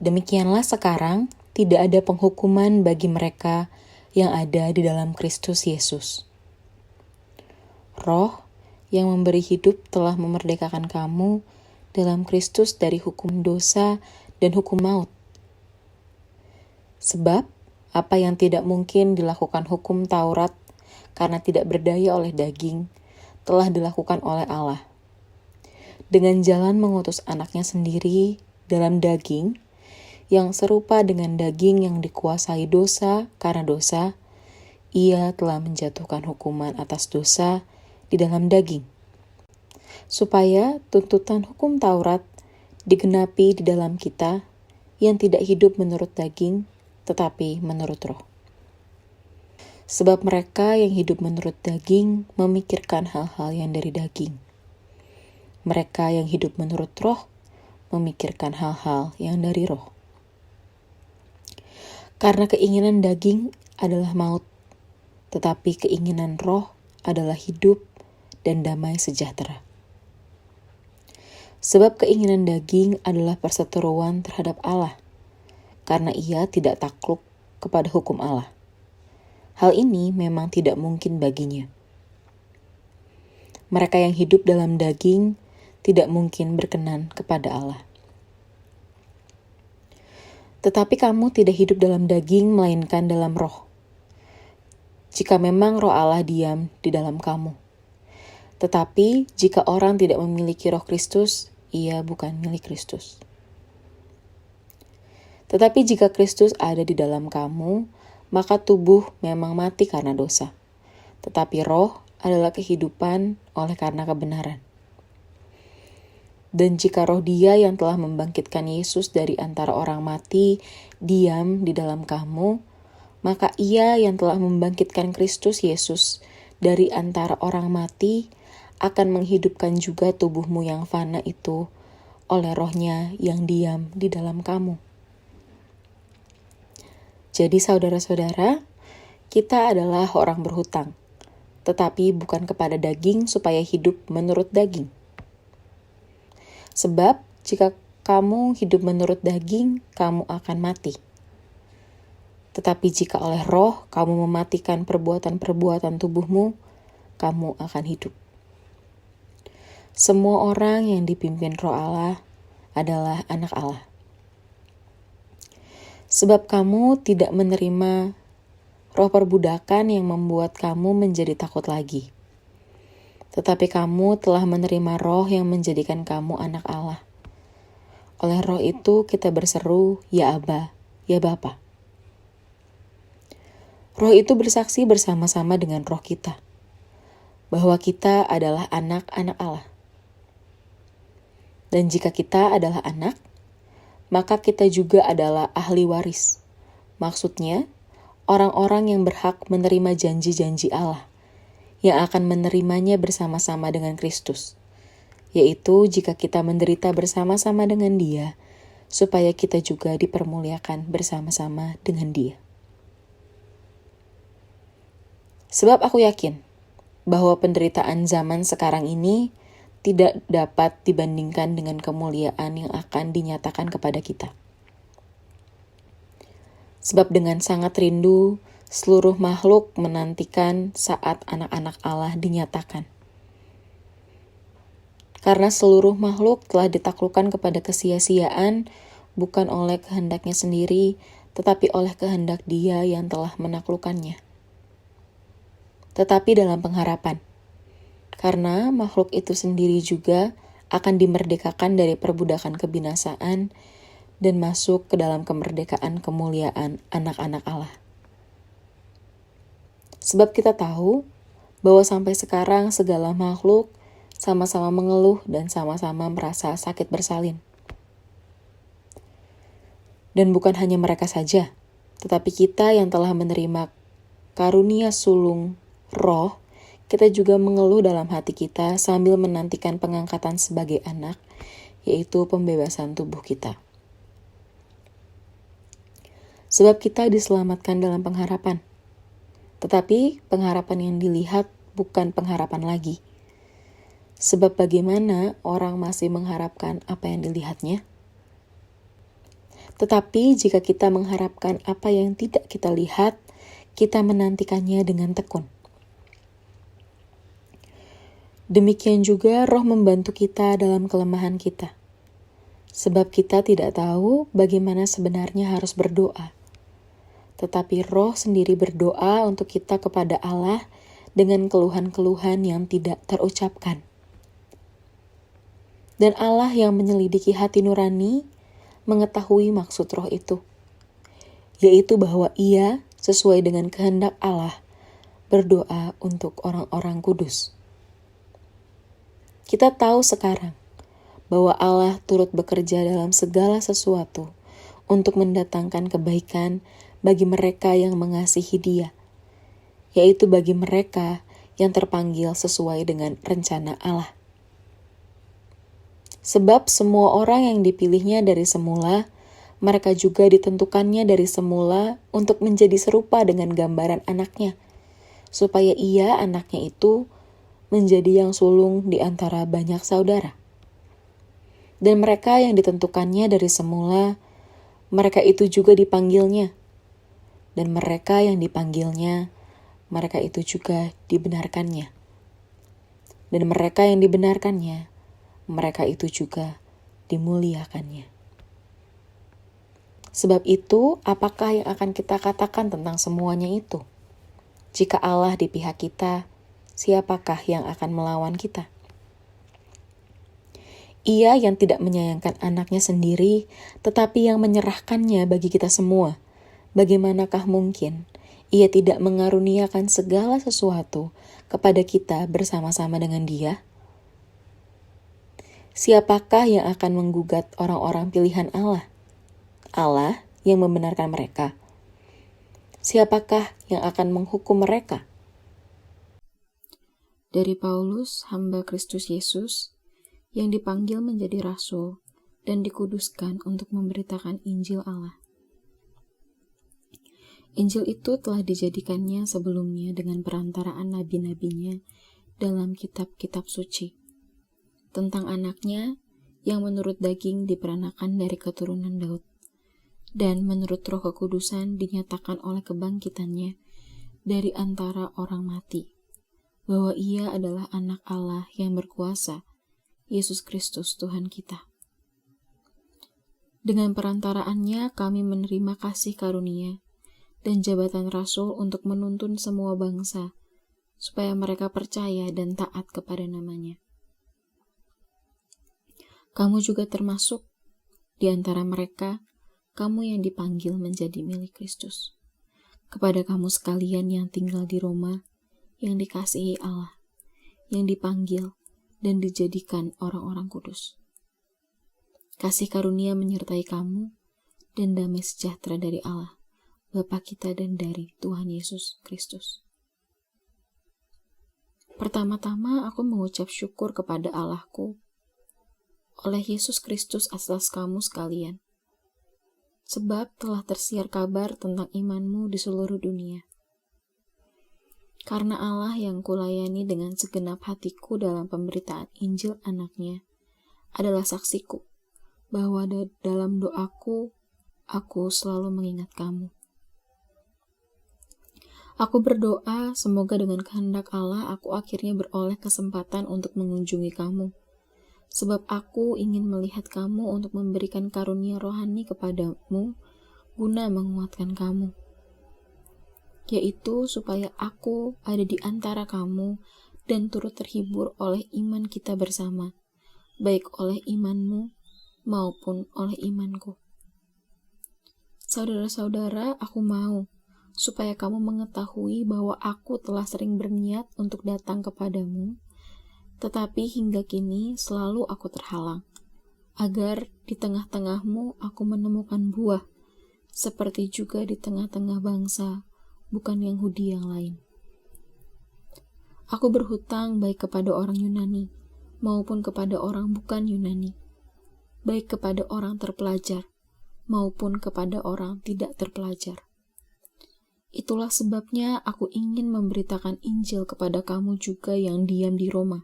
Demikianlah sekarang tidak ada penghukuman bagi mereka yang ada di dalam Kristus Yesus. Roh yang memberi hidup telah memerdekakan kamu dalam Kristus dari hukum dosa dan hukum maut. Sebab apa yang tidak mungkin dilakukan hukum Taurat karena tidak berdaya oleh daging, telah dilakukan oleh Allah. Dengan jalan mengutus anaknya sendiri dalam daging, yang serupa dengan daging yang dikuasai dosa karena dosa, ia telah menjatuhkan hukuman atas dosa di dalam daging, supaya tuntutan hukum Taurat digenapi di dalam kita yang tidak hidup menurut daging, tetapi menurut roh. Sebab mereka yang hidup menurut daging memikirkan hal-hal yang dari daging. Mereka yang hidup menurut roh memikirkan hal-hal yang dari roh. Karena keinginan daging adalah maut, tetapi keinginan roh adalah hidup dan damai sejahtera. Sebab keinginan daging adalah perseteruan terhadap Allah, karena ia tidak takluk kepada hukum Allah. Hal ini memang tidak mungkin baginya. Mereka yang hidup dalam daging tidak mungkin berkenan kepada Allah. Tetapi kamu tidak hidup dalam daging, melainkan dalam roh. Jika memang roh Allah diam di dalam kamu. Tetapi jika orang tidak memiliki roh Kristus, ia bukan milik Kristus. Tetapi jika Kristus ada di dalam kamu, maka tubuh memang mati karena dosa, tetapi roh adalah kehidupan oleh karena kebenaran. Dan jika roh Dia yang telah membangkitkan Yesus dari antara orang mati diam di dalam kamu, maka Ia yang telah membangkitkan Kristus Yesus dari antara orang mati akan menghidupkan juga tubuhmu yang fana itu oleh Roh-Nya yang diam di dalam kamu. Jadi saudara-saudara, kita adalah orang berhutang, tetapi bukan kepada daging supaya hidup menurut daging. Sebab jika kamu hidup menurut daging, kamu akan mati. Tetapi jika oleh roh kamu mematikan perbuatan-perbuatan tubuhmu, kamu akan hidup. Semua orang yang dipimpin roh Allah adalah anak Allah. Sebab kamu tidak menerima roh perbudakan yang membuat kamu menjadi takut lagi. Tetapi kamu telah menerima roh yang menjadikan kamu anak Allah. Oleh roh itu kita berseru, ya Aba, ya Bapa. Roh itu bersaksi bersama-sama dengan roh kita, bahwa kita adalah anak-anak Allah. Dan jika kita adalah anak, maka kita juga adalah ahli waris. Maksudnya, orang-orang yang berhak menerima janji-janji Allah, yang akan menerimanya bersama-sama dengan Kristus, yaitu jika kita menderita bersama-sama dengan Dia, supaya kita juga dipermuliakan bersama-sama dengan Dia. Sebab aku yakin bahwa penderitaan zaman sekarang ini tidak dapat dibandingkan dengan kemuliaan yang akan dinyatakan kepada kita. Sebab dengan sangat rindu, seluruh makhluk menantikan saat anak-anak Allah dinyatakan. Karena seluruh makhluk telah ditaklukkan kepada kesia-siaan, bukan oleh kehendaknya sendiri, tetapi oleh kehendak Dia yang telah menaklukkannya. Tetapi dalam pengharapan, karena makhluk itu sendiri juga akan dimerdekakan dari perbudakan kebinasaan dan masuk ke dalam kemerdekaan kemuliaan anak-anak Allah. Sebab kita tahu bahwa sampai sekarang segala makhluk sama-sama mengeluh dan sama-sama merasa sakit bersalin. Dan bukan hanya mereka saja, tetapi kita yang telah menerima karunia sulung roh, kita juga mengeluh dalam hati kita sambil menantikan pengangkatan sebagai anak, yaitu pembebasan tubuh kita. Sebab kita diselamatkan dalam pengharapan. Tetapi pengharapan yang dilihat bukan pengharapan lagi. Sebab bagaimana orang masih mengharapkan apa yang dilihatnya? Tetapi jika kita mengharapkan apa yang tidak kita lihat, kita menantikannya dengan tekun. Demikian juga roh membantu kita dalam kelemahan kita. Sebab kita tidak tahu bagaimana sebenarnya harus berdoa. Tetapi roh sendiri berdoa untuk kita kepada Allah dengan keluhan-keluhan yang tidak terucapkan. Dan Allah yang menyelidiki hati nurani, mengetahui maksud roh itu, yaitu bahwa ia sesuai dengan kehendak Allah berdoa untuk orang-orang kudus. Kita tahu sekarang bahwa Allah turut bekerja dalam segala sesuatu untuk mendatangkan kebaikan bagi mereka yang mengasihi Dia, yaitu bagi mereka yang terpanggil sesuai dengan rencana Allah. Sebab semua orang yang dipilihnya dari semula, mereka juga ditentukannya dari semula untuk menjadi serupa dengan gambaran anaknya, supaya ia, anaknya itu, menjadi yang sulung di antara banyak saudara. Dan mereka yang ditentukannya dari semula, mereka itu juga dipanggilnya. Dan mereka yang dipanggilnya, mereka itu juga dibenarkannya. Dan mereka yang dibenarkannya, mereka itu juga dimuliakannya. Sebab itu, apakah yang akan kita katakan tentang semuanya itu? Jika Allah di pihak kita, siapakah yang akan melawan kita? Ia yang tidak menyayangkan anaknya sendiri, tetapi yang menyerahkannya bagi kita semua. Bagaimanakah mungkin ia tidak mengaruniakan segala sesuatu kepada kita bersama-sama dengan Dia? Siapakah yang akan menggugat orang-orang pilihan Allah? Allah yang membenarkan mereka. Siapakah yang akan menghukum mereka? Dari Paulus, hamba Kristus Yesus, yang dipanggil menjadi rasul dan dikuduskan untuk memberitakan Injil Allah. Injil itu telah dijadikannya sebelumnya dengan perantaraan nabi-nabinya dalam kitab-kitab suci, tentang anaknya yang menurut daging diperanakan dari keturunan Daud, dan menurut Roh Kekudusan dinyatakan oleh kebangkitannya dari antara orang mati, bahwa ia adalah anak Allah yang berkuasa, Yesus Kristus Tuhan kita. Dengan perantaraannya kami menerima kasih karunia dan jabatan rasul untuk menuntun semua bangsa, supaya mereka percaya dan taat kepada namanya. Kamu juga termasuk di antara mereka, kamu yang dipanggil menjadi milik Kristus. Kepada kamu sekalian yang tinggal di Roma, yang dikasihi Allah, yang dipanggil dan dijadikan orang-orang kudus. Kasih karunia menyertai kamu, dan damai sejahtera dari Allah, Bapa kita dan dari Tuhan Yesus Kristus. Pertama-tama aku mengucap syukur kepada Allahku oleh Yesus Kristus atas kamu sekalian, sebab telah tersiar kabar tentang imanmu di seluruh dunia. Karena Allah yang kulayani dengan segenap hatiku dalam pemberitaan Injil anaknya adalah saksiku, bahwa dalam doaku, aku selalu mengingat kamu. Aku berdoa semoga dengan kehendak Allah aku akhirnya beroleh kesempatan untuk mengunjungi kamu, sebab aku ingin melihat kamu untuk memberikan karunia rohani kepadamu guna menguatkan kamu, yaitu supaya aku ada di antara kamu dan turut terhibur oleh iman kita bersama, baik oleh imanmu maupun oleh imanku. Saudara-saudara, aku mau supaya kamu mengetahui bahwa aku telah sering berniat untuk datang kepadamu, tetapi hingga kini selalu aku terhalang, agar di tengah-tengahmu aku menemukan buah, seperti juga di tengah-tengah bangsa, bukan Yahudi yang lain. Aku berhutang baik kepada orang Yunani, maupun kepada orang bukan Yunani, baik kepada orang terpelajar, maupun kepada orang tidak terpelajar. Itulah sebabnya aku ingin memberitakan Injil kepada kamu juga yang diam di Roma.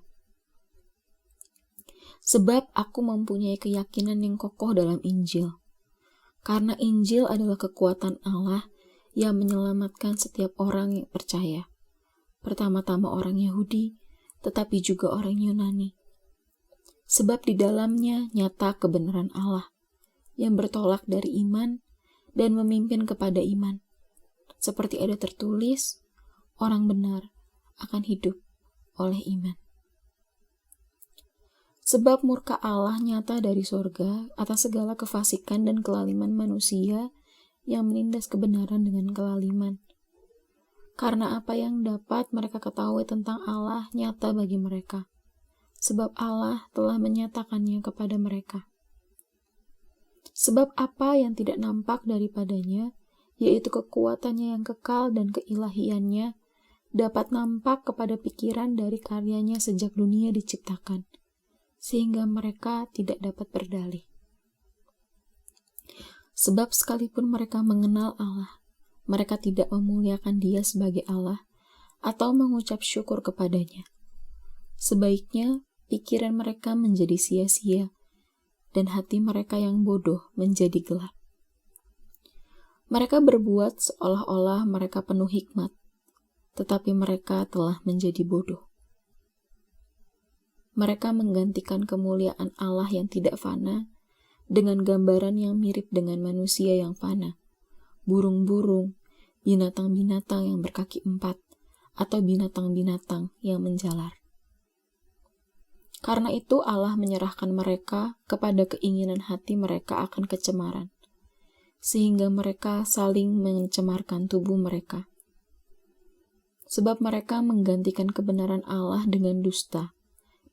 Sebab aku mempunyai keyakinan yang kokoh dalam Injil. Karena Injil adalah kekuatan Allah yang menyelamatkan setiap orang yang percaya. Pertama-tama orang Yahudi, tetapi juga orang Yunani. Sebab di dalamnya nyata kebenaran Allah yang bertolak dari iman dan memimpin kepada iman. Seperti ada tertulis, orang benar akan hidup oleh iman. Sebab murka Allah nyata dari sorga atas segala kefasikan dan kelaliman manusia yang menindas kebenaran dengan kelaliman. Karena apa yang dapat mereka ketahui tentang Allah nyata bagi mereka, sebab Allah telah menyatakannya kepada mereka. Sebab apa yang tidak nampak daripadanya, yaitu kekuatannya yang kekal dan keilahiannya, dapat nampak kepada pikiran dari karyanya sejak dunia diciptakan, sehingga mereka tidak dapat berdalih. Sebab sekalipun mereka mengenal Allah, mereka tidak memuliakan Dia sebagai Allah atau mengucap syukur kepadanya. Sebaiknya pikiran mereka menjadi sia-sia dan hati mereka yang bodoh menjadi gelap. Mereka berbuat seolah-olah mereka penuh hikmat, tetapi mereka telah menjadi bodoh. Mereka menggantikan kemuliaan Allah yang tidak fana dengan gambaran yang mirip dengan manusia yang fana, burung-burung, binatang-binatang yang berkaki 4, atau binatang-binatang yang menjalar. Karena itu Allah menyerahkan mereka kepada keinginan hati mereka akan kecemaran, sehingga mereka saling mencemarkan tubuh mereka. Sebab mereka menggantikan kebenaran Allah dengan dusta,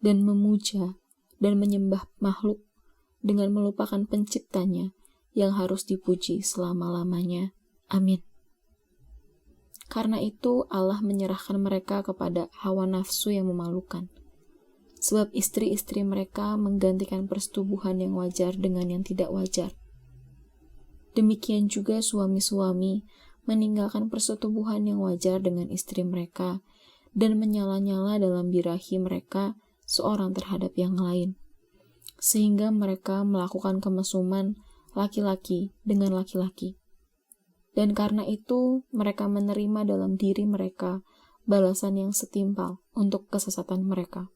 dan memuja dan menyembah makhluk dengan melupakan penciptanya yang harus dipuji selama-lamanya. Amin. Karena itu Allah menyerahkan mereka kepada hawa nafsu yang memalukan. Sebab istri-istri mereka menggantikan persetubuhan yang wajar dengan yang tidak wajar. Demikian juga suami-suami meninggalkan persetubuhan yang wajar dengan istri mereka dan menyala-nyala dalam birahi mereka seorang terhadap yang lain, sehingga mereka melakukan kemesuman laki-laki dengan laki-laki. Dan karena itu mereka menerima dalam diri mereka balasan yang setimpal untuk kesesatan mereka.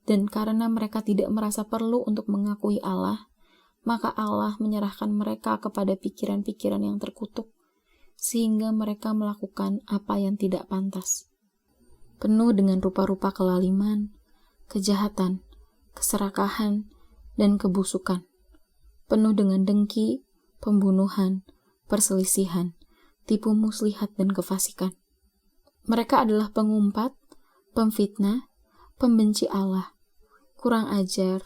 Dan karena mereka tidak merasa perlu untuk mengakui Allah, maka Allah menyerahkan mereka kepada pikiran-pikiran yang terkutuk, sehingga mereka melakukan apa yang tidak pantas. Penuh dengan rupa-rupa kelaliman, kejahatan, keserakahan, dan kebusukan. Penuh dengan dengki, pembunuhan, perselisihan, tipu muslihat, dan kefasikan. Mereka adalah pengumpat, pemfitnah, pembenci Allah, kurang ajar,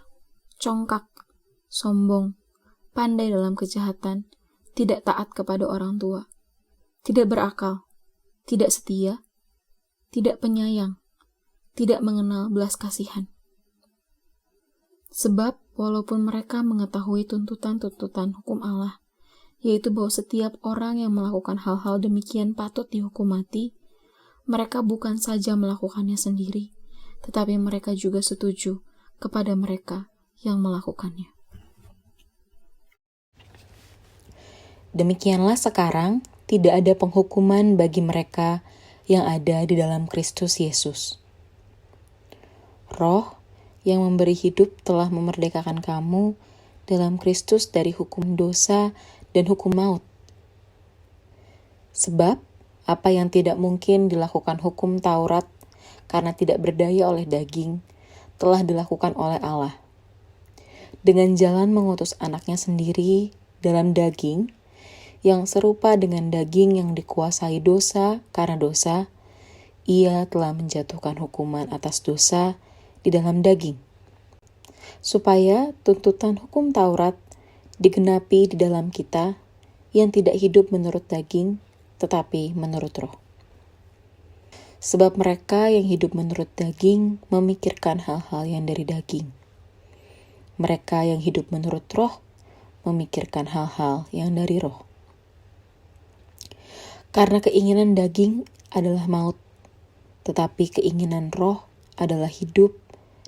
congkak, sombong, pandai dalam kejahatan, tidak taat kepada orang tua, tidak berakal, tidak setia, tidak penyayang, tidak mengenal belas kasihan. Sebab walaupun mereka mengetahui tuntutan-tuntutan hukum Allah, yaitu bahwa setiap orang yang melakukan hal-hal demikian patut dihukum mati, mereka bukan saja melakukannya sendiri, tetapi mereka juga setuju kepada mereka yang melakukannya. Demikianlah sekarang tidak ada penghukuman bagi mereka yang ada di dalam Kristus Yesus. Roh yang memberi hidup telah memerdekakan kamu dalam Kristus dari hukum dosa dan hukum maut. Sebab apa yang tidak mungkin dilakukan hukum Taurat karena tidak berdaya oleh daging, telah dilakukan oleh Allah. Dengan jalan mengutus anaknya sendiri dalam daging, yang serupa dengan daging yang dikuasai dosa karena dosa, ia telah menjatuhkan hukuman atas dosa di dalam daging, supaya tuntutan hukum Taurat digenapi di dalam kita yang tidak hidup menurut daging, tetapi menurut roh. Sebab mereka yang hidup menurut daging memikirkan hal-hal yang dari daging. Mereka yang hidup menurut roh memikirkan hal-hal yang dari roh. Karena keinginan daging adalah maut, tetapi keinginan roh adalah hidup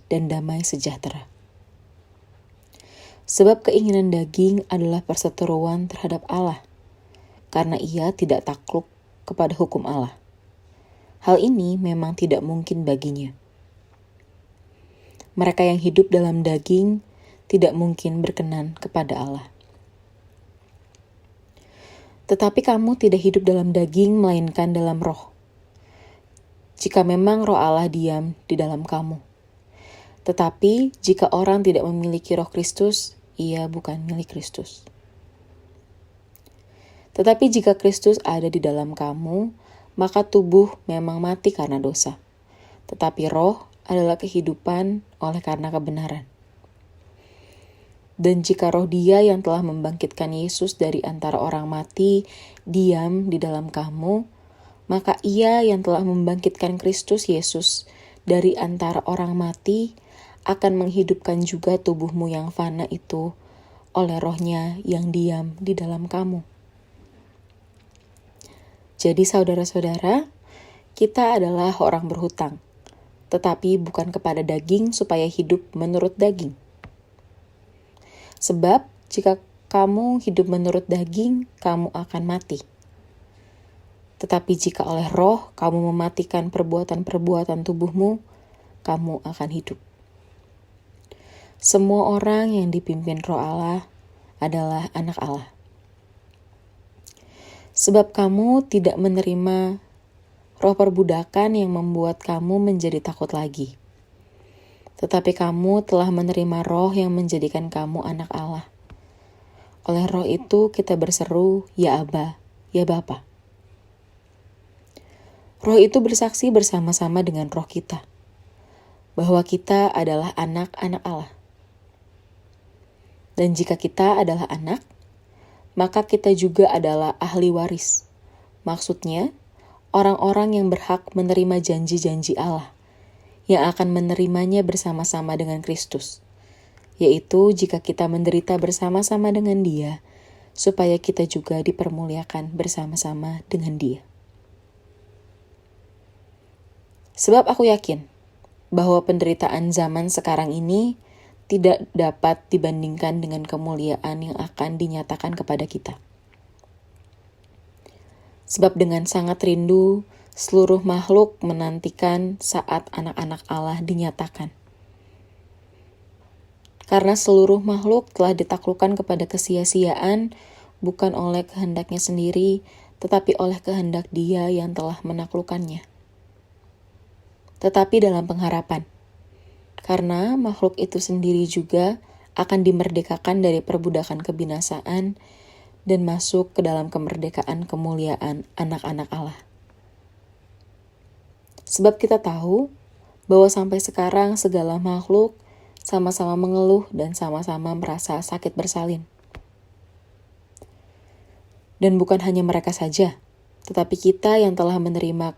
dan damai sejahtera. Sebab keinginan daging adalah perseteruan terhadap Allah, karena ia tidak takluk kepada hukum Allah. Hal ini memang tidak mungkin baginya. Mereka yang hidup dalam daging tidak mungkin berkenan kepada Allah. Tetapi kamu tidak hidup dalam daging, melainkan dalam roh. Jika memang roh Allah diam di dalam kamu. Tetapi jika orang tidak memiliki roh Kristus, ia bukan milik Kristus. Tetapi jika Kristus ada di dalam kamu, maka tubuh memang mati karena dosa. Tetapi roh adalah kehidupan oleh karena kebenaran. Dan jika roh Dia yang telah membangkitkan Yesus dari antara orang mati diam di dalam kamu, maka Ia yang telah membangkitkan Kristus Yesus dari antara orang mati akan menghidupkan juga tubuhmu yang fana itu oleh rohnya yang diam di dalam kamu. Jadi saudara-saudara, kita adalah orang berhutang, tetapi bukan kepada daging supaya hidup menurut daging. Sebab jika kamu hidup menurut daging, kamu akan mati. Tetapi jika oleh roh kamu mematikan perbuatan-perbuatan tubuhmu, kamu akan hidup. Semua orang yang dipimpin roh Allah adalah anak Allah. Sebab kamu tidak menerima roh perbudakan yang membuat kamu menjadi takut lagi. Tetapi kamu telah menerima roh yang menjadikan kamu anak Allah. Oleh roh itu kita berseru, ya Aba, ya Bapa. Roh itu bersaksi bersama-sama dengan roh kita, bahwa kita adalah anak-anak Allah. Dan jika kita adalah anak, maka kita juga adalah ahli waris. Maksudnya, orang-orang yang berhak menerima janji-janji Allah, yang akan menerimanya bersama-sama dengan Kristus, yaitu jika kita menderita bersama-sama dengan Dia, supaya kita juga dipermuliakan bersama-sama dengan Dia. Sebab aku yakin bahwa penderitaan zaman sekarang ini tidak dapat dibandingkan dengan kemuliaan yang akan dinyatakan kepada kita. Sebab dengan sangat rindu, seluruh makhluk menantikan saat anak-anak Allah dinyatakan. Karena seluruh makhluk telah ditaklukkan kepada kesia-siaan, bukan oleh kehendaknya sendiri, tetapi oleh kehendak Dia yang telah menaklukkannya. Tetapi dalam pengharapan, karena makhluk itu sendiri juga akan dimerdekakan dari perbudakan kebinasaan dan masuk ke dalam kemerdekaan kemuliaan anak-anak Allah. Sebab kita tahu bahwa sampai sekarang segala makhluk sama-sama mengeluh dan sama-sama merasa sakit bersalin. Dan bukan hanya mereka saja, tetapi kita yang telah menerima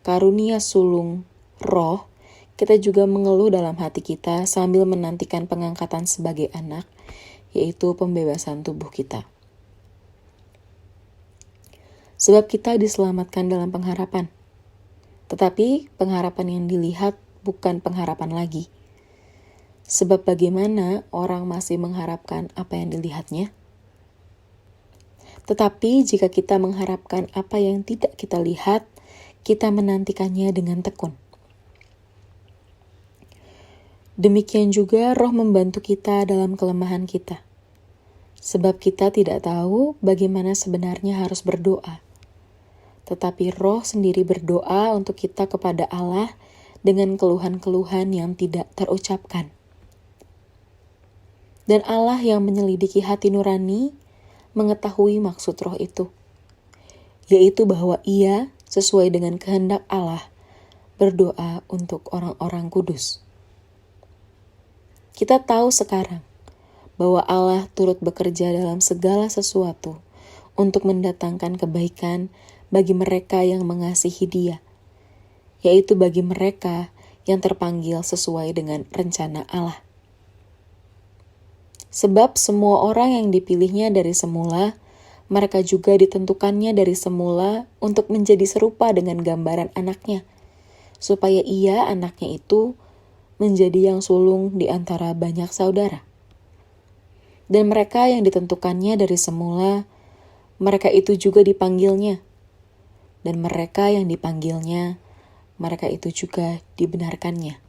karunia sulung roh, kita juga mengeluh dalam hati kita sambil menantikan pengangkatan sebagai anak, yaitu pembebasan tubuh kita. Sebab kita diselamatkan dalam pengharapan. Tetapi pengharapan yang dilihat bukan pengharapan lagi. Sebab bagaimana orang masih mengharapkan apa yang dilihatnya? Tetapi jika kita mengharapkan apa yang tidak kita lihat, kita menantikannya dengan tekun. Demikian juga roh membantu kita dalam kelemahan kita. Sebab kita tidak tahu bagaimana sebenarnya harus berdoa. Tetapi roh sendiri berdoa untuk kita kepada Allah dengan keluhan-keluhan yang tidak terucapkan. Dan Allah yang menyelidiki hati nurani mengetahui maksud roh itu, yaitu bahwa Ia sesuai dengan kehendak Allah berdoa untuk orang-orang kudus. Kita tahu sekarang bahwa Allah turut bekerja dalam segala sesuatu untuk mendatangkan kebaikan bagi mereka yang mengasihi Dia, yaitu bagi mereka yang terpanggil sesuai dengan rencana Allah. Sebab semua orang yang dipilihnya dari semula, mereka juga ditentukannya dari semula untuk menjadi serupa dengan gambaran anaknya, supaya Ia, anaknya itu, menjadi yang sulung di antara banyak saudara. Dan mereka yang ditentukannya dari semula, mereka itu juga dipanggilnya. Dan mereka yang dipanggilnya, mereka itu juga dibenarkannya.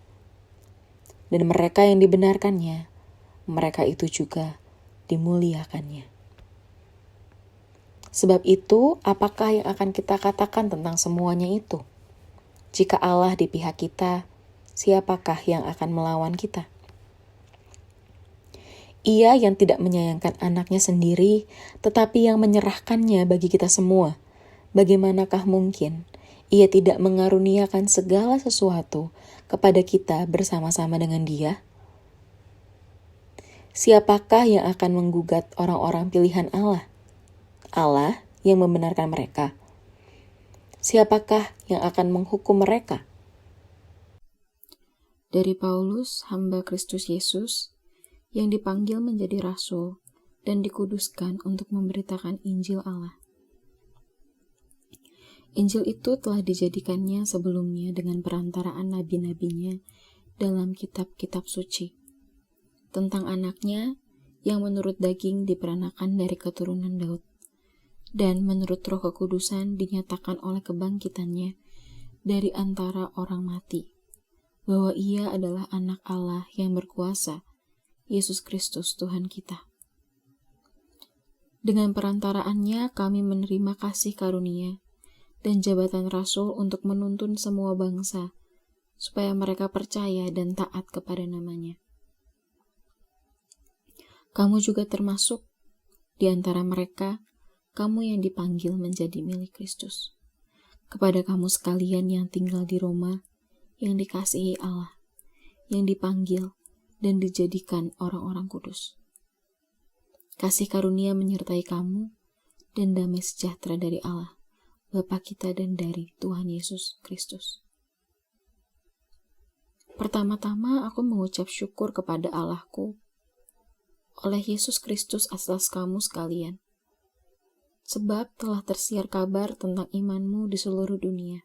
Dan mereka yang dibenarkannya, mereka itu juga dimuliakannya. Sebab itu, apakah yang akan kita katakan tentang semuanya itu? Jika Allah di pihak kita, siapakah yang akan melawan kita? Ia yang tidak menyayangkan anaknya sendiri, tetapi yang menyerahkannya bagi kita semua. Bagaimanakah mungkin ia tidak mengaruniakan segala sesuatu kepada kita bersama-sama dengan Dia? Siapakah yang akan menggugat orang-orang pilihan Allah? Allah yang membenarkan mereka. Siapakah yang akan menghukum mereka? Dari Paulus, hamba Kristus Yesus, yang dipanggil menjadi rasul dan dikuduskan untuk memberitakan Injil Allah. Injil itu telah dijadikannya sebelumnya dengan perantaraan nabi-nabinya dalam kitab-kitab suci, tentang anaknya yang menurut daging diperanakan dari keturunan Daud, dan menurut Roh Kekudusan dinyatakan oleh kebangkitannya dari antara orang mati, bahwa ia adalah anak Allah yang berkuasa, Yesus Kristus Tuhan kita. Dengan perantaraannya kami menerima kasih karunia dan jabatan rasul untuk menuntun semua bangsa, supaya mereka percaya dan taat kepada namanya. Kamu juga termasuk di antara mereka, kamu yang dipanggil menjadi milik Kristus. Kepada kamu sekalian yang tinggal di Roma, yang dikasihi Allah, yang dipanggil dan dijadikan orang-orang kudus. Kasih karunia menyertai kamu dan damai sejahtera dari Allah, Bapa kita dan dari Tuhan Yesus Kristus. Pertama-tama aku mengucap syukur kepada Allahku oleh Yesus Kristus atas kamu sekalian, sebab telah tersiar kabar tentang imanmu di seluruh dunia.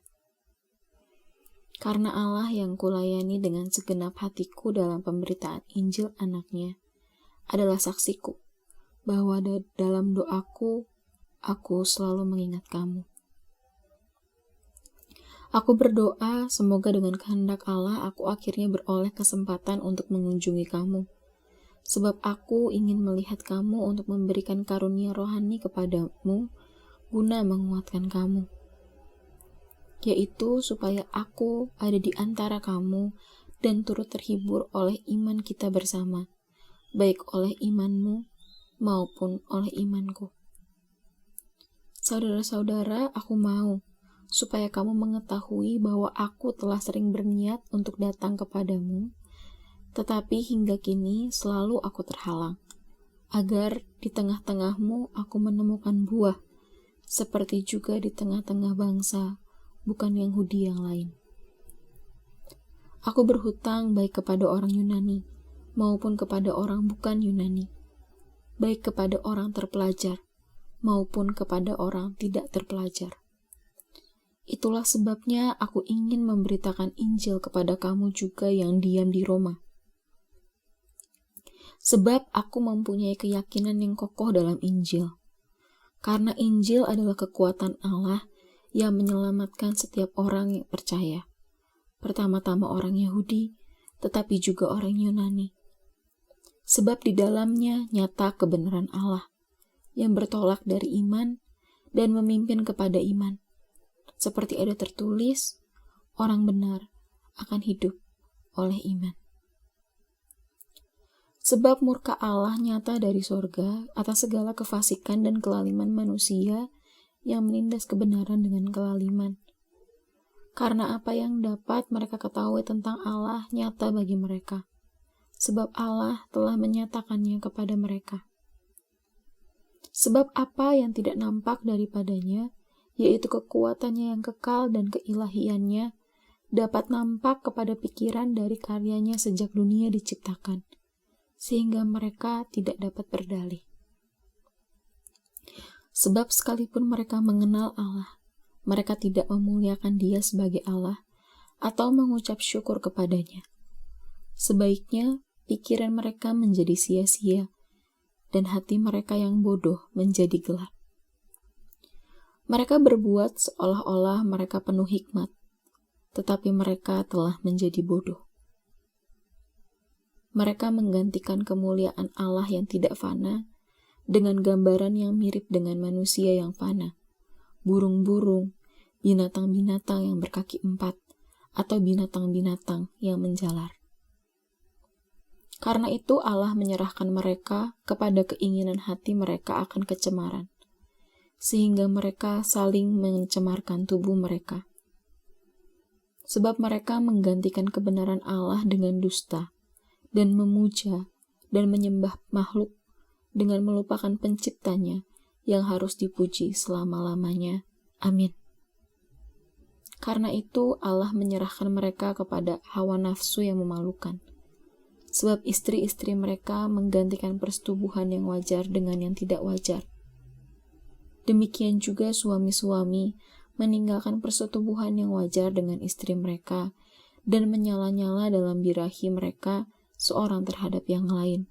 Karena Allah yang kulayani dengan segenap hatiku dalam pemberitaan Injil anaknya adalah saksiku, bahwa dalam doaku, aku selalu mengingat kamu. Aku berdoa semoga dengan kehendak Allah aku akhirnya beroleh kesempatan untuk mengunjungi kamu, sebab aku ingin melihat kamu untuk memberikan karunia rohani kepadamu guna menguatkan kamu, yaitu supaya aku ada di antara kamu dan turut terhibur oleh iman kita bersama, baik oleh imanmu maupun oleh imanku. Saudara-saudara, aku mau supaya kamu mengetahui bahwa aku telah sering berniat untuk datang kepadamu, tetapi hingga kini selalu aku terhalang, agar di tengah-tengahmu aku menemukan buah, seperti juga di tengah-tengah bangsa bukan Yahudi yang lain. Aku berhutang baik kepada orang Yunani maupun kepada orang bukan Yunani, baik kepada orang terpelajar maupun kepada orang tidak terpelajar. Itulah sebabnya aku ingin memberitakan Injil kepada kamu juga yang diam di Roma. Sebab aku mempunyai keyakinan yang kokoh dalam Injil, karena Injil adalah kekuatan Allah yang menyelamatkan setiap orang yang percaya, pertama-tama orang Yahudi, tetapi juga orang Yunani. Sebab di dalamnya nyata kebenaran Allah, yang bertolak dari iman dan memimpin kepada iman. Seperti ada tertulis, orang benar akan hidup oleh iman. Sebab murka Allah nyata dari sorga atas segala kefasikan dan kelaliman manusia yang menindas kebenaran dengan kelaliman. Karena apa yang dapat mereka ketahui tentang Allah nyata bagi mereka, sebab Allah telah menyatakannya kepada mereka. Sebab apa yang tidak nampak daripadanya, yaitu kekuatannya yang kekal dan keilahiannya, dapat nampak kepada pikiran dari karyanya sejak dunia diciptakan, sehingga mereka tidak dapat berdalih. Sebab sekalipun mereka mengenal Allah, mereka tidak memuliakan Dia sebagai Allah atau mengucap syukur kepadanya. Sebaiknya pikiran mereka menjadi sia-sia dan hati mereka yang bodoh menjadi gelap. Mereka berbuat seolah-olah mereka penuh hikmat, tetapi mereka telah menjadi bodoh. Mereka menggantikan kemuliaan Allah yang tidak fana dengan gambaran yang mirip dengan manusia yang fana, burung-burung, binatang-binatang yang berkaki 4, atau binatang-binatang yang menjalar. Karena itu Allah menyerahkan mereka kepada keinginan hati mereka akan kecemaran, sehingga mereka saling mencemarkan tubuh mereka. Sebab mereka menggantikan kebenaran Allah dengan dusta, dan memuja dan menyembah makhluk dengan melupakan penciptanya yang harus dipuji selama-lamanya. Amin. Karena itu Allah menyerahkan mereka kepada hawa nafsu yang memalukan. Sebab istri-istri mereka menggantikan persetubuhan yang wajar dengan yang tidak wajar. Demikian juga suami-suami meninggalkan persetubuhan yang wajar dengan istri mereka dan menyala-nyala dalam birahi mereka seorang terhadap yang lain.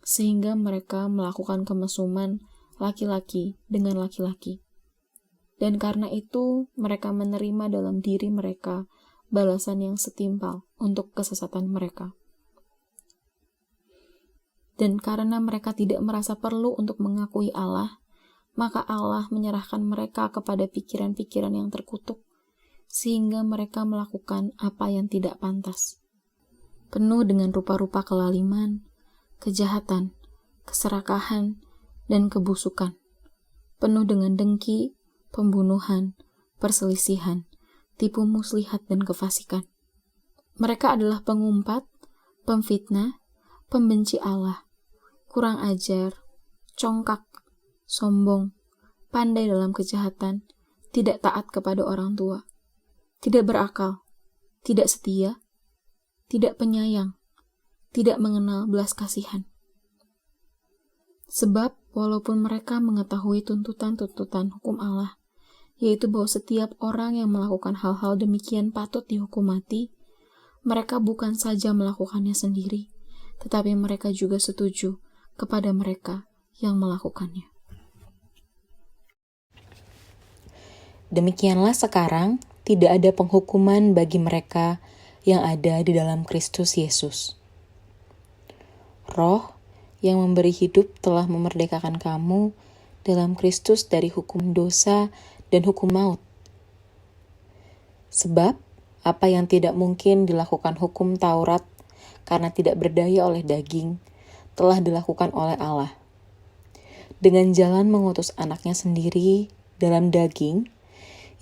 Sehingga mereka melakukan kemesuman laki-laki dengan laki-laki. Dan karena itu mereka menerima dalam diri mereka balasan yang setimpal untuk kesesatan mereka. Dan karena mereka tidak merasa perlu untuk mengakui Allah, maka Allah menyerahkan mereka kepada pikiran-pikiran yang terkutuk, sehingga mereka melakukan apa yang tidak pantas. Penuh dengan rupa-rupa kelaliman, kejahatan, keserakahan, dan kebusukan. Penuh dengan dengki, pembunuhan, perselisihan, tipu muslihat, dan kefasikan. Mereka adalah pengumpat, pemfitnah, pembenci Allah, kurang ajar, congkak, sombong, pandai dalam kejahatan, tidak taat kepada orang tua, tidak berakal, tidak setia, tidak penyayang, tidak mengenal belas kasihan. Sebab walaupun mereka mengetahui tuntutan-tuntutan hukum Allah, yaitu bahwa setiap orang yang melakukan hal-hal demikian patut dihukum mati, mereka bukan saja melakukannya sendiri, tetapi mereka juga setuju kepada mereka yang melakukannya. Demikianlah sekarang tidak ada penghukuman bagi mereka yang ada di dalam Kristus Yesus. Roh yang memberi hidup telah memerdekakan kamu dalam Kristus dari hukum dosa dan hukum maut. Sebab apa yang tidak mungkin dilakukan hukum Taurat karena tidak berdaya oleh daging, telah dilakukan oleh Allah. Dengan jalan mengutus anaknya sendiri dalam daging,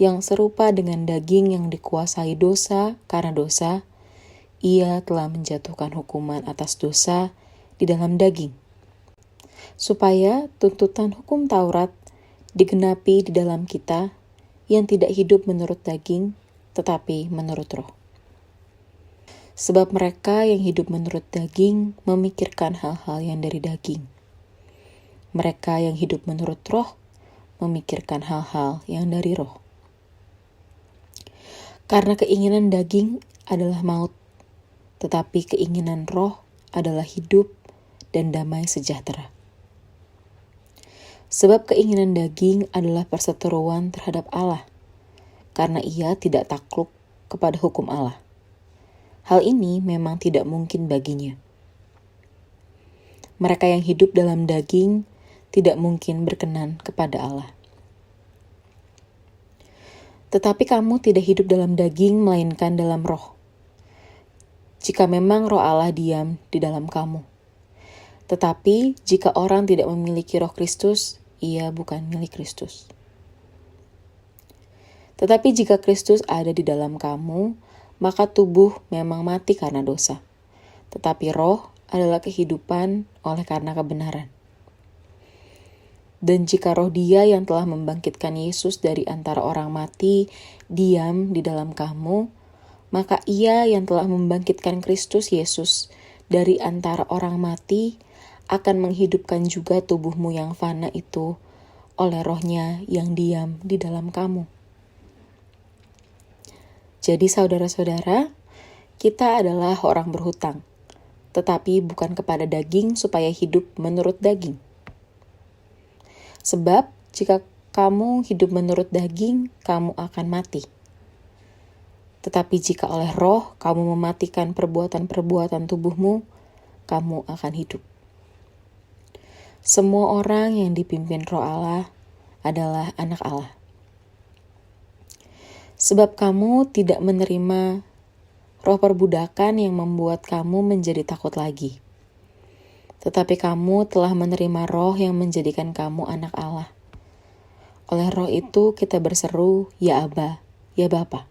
yang serupa dengan daging yang dikuasai dosa karena dosa, ia telah menjatuhkan hukuman atas dosa di dalam daging, supaya tuntutan hukum Taurat digenapi di dalam kita yang tidak hidup menurut daging, tetapi menurut roh. Sebab mereka yang hidup menurut daging memikirkan hal-hal yang dari daging. Mereka yang hidup menurut roh memikirkan hal-hal yang dari roh. Karena keinginan daging adalah maut, tetapi keinginan roh adalah hidup dan damai sejahtera. Sebab keinginan daging adalah perseteruan terhadap Allah, karena ia tidak takluk kepada hukum Allah. Hal ini memang tidak mungkin baginya. Mereka yang hidup dalam daging tidak mungkin berkenan kepada Allah. Tetapi kamu tidak hidup dalam daging, melainkan dalam roh. Jika memang roh Allah diam di dalam kamu. Tetapi jika orang tidak memiliki roh Kristus, ia bukan milik Kristus. Tetapi jika Kristus ada di dalam kamu, maka tubuh memang mati karena dosa, tetapi roh adalah kehidupan oleh karena kebenaran. Dan jika roh Dia yang telah membangkitkan Yesus dari antara orang mati diam di dalam kamu, maka Ia yang telah membangkitkan Kristus Yesus dari antara orang mati akan menghidupkan juga tubuhmu yang fana itu oleh roh-Nya yang diam di dalam kamu. Jadi saudara-saudara, kita adalah orang berhutang, tetapi bukan kepada daging supaya hidup menurut daging. Sebab jika kamu hidup menurut daging, kamu akan mati. Tetapi jika oleh roh kamu mematikan perbuatan-perbuatan tubuhmu, kamu akan hidup. Semua orang yang dipimpin roh Allah adalah anak Allah. Sebab kamu tidak menerima roh perbudakan yang membuat kamu menjadi takut lagi. Tetapi kamu telah menerima roh yang menjadikan kamu anak Allah. Oleh roh itu kita berseru, ya Aba, ya Bapa.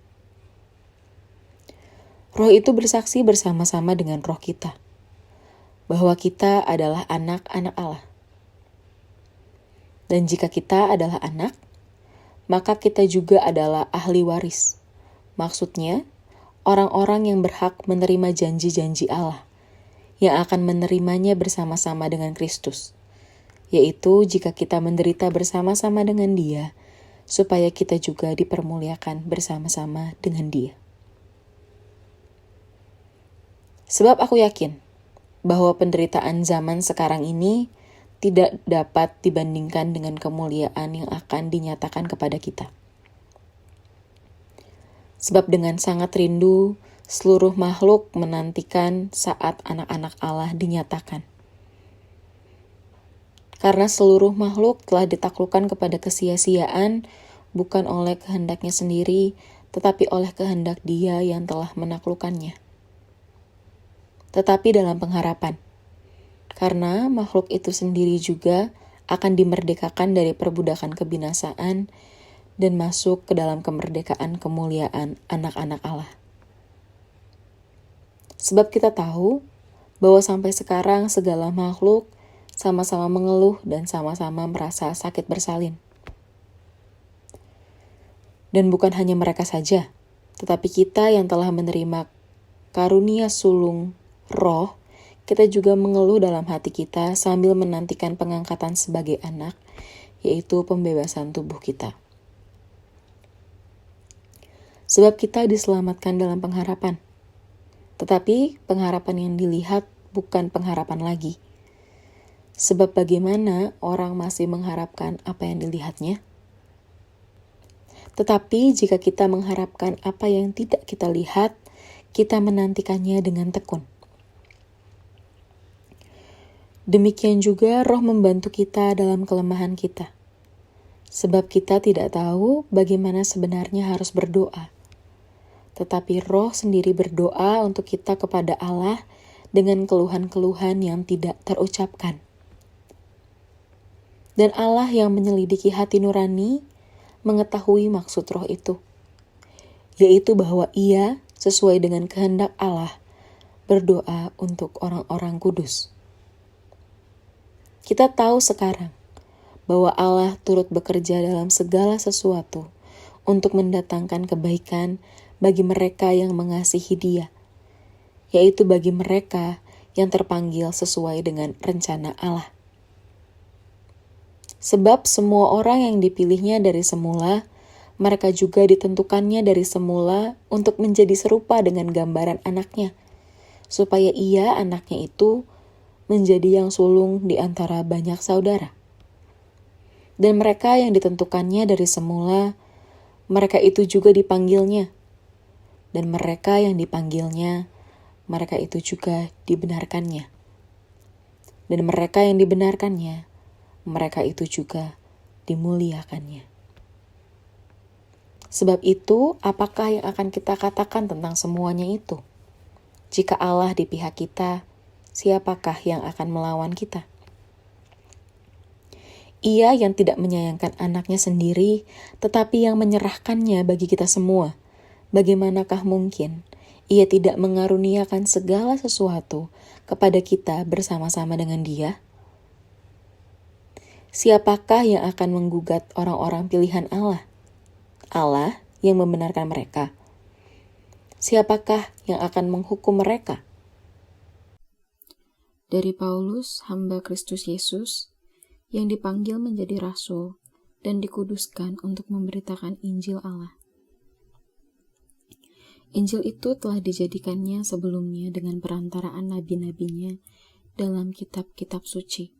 Roh itu bersaksi bersama-sama dengan roh kita, bahwa kita adalah anak-anak Allah. Dan jika kita adalah anak, maka kita juga adalah ahli waris. Maksudnya, orang-orang yang berhak menerima janji-janji Allah, yang akan menerimanya bersama-sama dengan Kristus, yaitu jika kita menderita bersama-sama dengan Dia, supaya kita juga dipermuliakan bersama-sama dengan Dia. Sebab aku yakin bahwa penderitaan zaman sekarang ini tidak dapat dibandingkan dengan kemuliaan yang akan dinyatakan kepada kita. Sebab dengan sangat rindu, seluruh makhluk menantikan saat anak-anak Allah dinyatakan. Karena seluruh makhluk telah ditaklukkan kepada kesia-siaan, bukan oleh kehendaknya sendiri, tetapi oleh kehendak Dia yang telah menaklukkannya. Tetapi dalam pengharapan, karena makhluk itu sendiri juga akan dimerdekakan dari perbudakan kebinasaan dan masuk ke dalam kemerdekaan kemuliaan anak-anak Allah. Sebab kita tahu bahwa sampai sekarang segala makhluk sama-sama mengeluh dan sama-sama merasa sakit bersalin. Dan bukan hanya mereka saja, tetapi kita yang telah menerima karunia sulung roh, kita juga mengeluh dalam hati kita sambil menantikan pengangkatan sebagai anak, yaitu pembebasan tubuh kita. Sebab kita diselamatkan dalam pengharapan. Tetapi pengharapan yang dilihat bukan pengharapan lagi. Sebab bagaimana orang masih mengharapkan apa yang dilihatnya? Tetapi jika kita mengharapkan apa yang tidak kita lihat, kita menantikannya dengan tekun. Demikian juga roh membantu kita dalam kelemahan kita. Sebab kita tidak tahu bagaimana sebenarnya harus berdoa. Tetapi roh sendiri berdoa untuk kita kepada Allah dengan keluhan-keluhan yang tidak terucapkan. Dan Allah yang menyelidiki hati nurani mengetahui maksud roh itu, yaitu bahwa Ia sesuai dengan kehendak Allah berdoa untuk orang-orang kudus. Kita tahu sekarang bahwa Allah turut bekerja dalam segala sesuatu untuk mendatangkan kebaikan bagi mereka yang mengasihi Dia, yaitu bagi mereka yang terpanggil sesuai dengan rencana Allah. Sebab semua orang yang dipilihnya dari semula, mereka juga ditentukannya dari semula untuk menjadi serupa dengan gambaran anaknya, supaya Ia, anaknya itu, menjadi yang sulung di antara banyak saudara. Dan mereka yang ditentukannya dari semula, mereka itu juga dipanggilnya. Dan mereka yang dipanggilnya, mereka itu juga dibenarkannya. Dan mereka yang dibenarkannya, mereka itu juga dimuliakannya. Sebab itu, apakah yang akan kita katakan tentang semuanya itu? Jika Allah di pihak kita, siapakah yang akan melawan kita? Ia yang tidak menyayangkan anaknya sendiri, tetapi yang menyerahkannya bagi kita semua. Bagaimanakah mungkin Ia tidak mengaruniakan segala sesuatu kepada kita bersama-sama dengan Dia? Siapakah yang akan menggugat orang-orang pilihan Allah? Allah yang membenarkan mereka. Siapakah yang akan menghukum mereka? Dari Paulus, hamba Kristus Yesus, yang dipanggil menjadi rasul dan dikuduskan untuk memberitakan Injil Allah. Injil itu telah dijadikannya sebelumnya dengan perantaraan nabi-nabinya dalam kitab-kitab suci,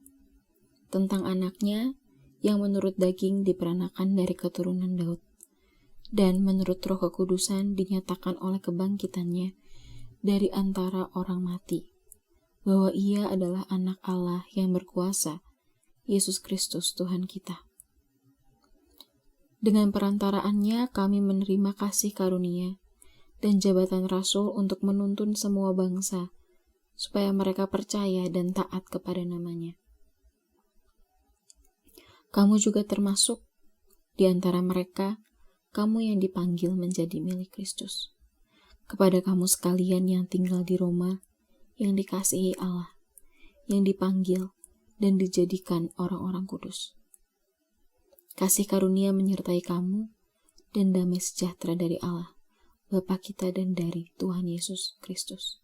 tentang anaknya yang menurut daging diperanakan dari keturunan Daud, dan menurut roh kekudusan dinyatakan oleh kebangkitannya dari antara orang mati, bahwa Ia adalah anak Allah yang berkuasa, Yesus Kristus Tuhan kita. Dengan perantaraannya kami menerima kasih karunia dan jabatan rasul untuk menuntun semua bangsa, supaya mereka percaya dan taat kepada namanya. Kamu juga termasuk di antara mereka, kamu yang dipanggil menjadi milik Kristus. Kepada kamu sekalian yang tinggal di Roma, yang dikasihi Allah, yang dipanggil dan dijadikan orang-orang kudus. Kasih karunia menyertai kamu dan damai sejahtera dari Allah, Bapa kita dan dari Tuhan Yesus Kristus.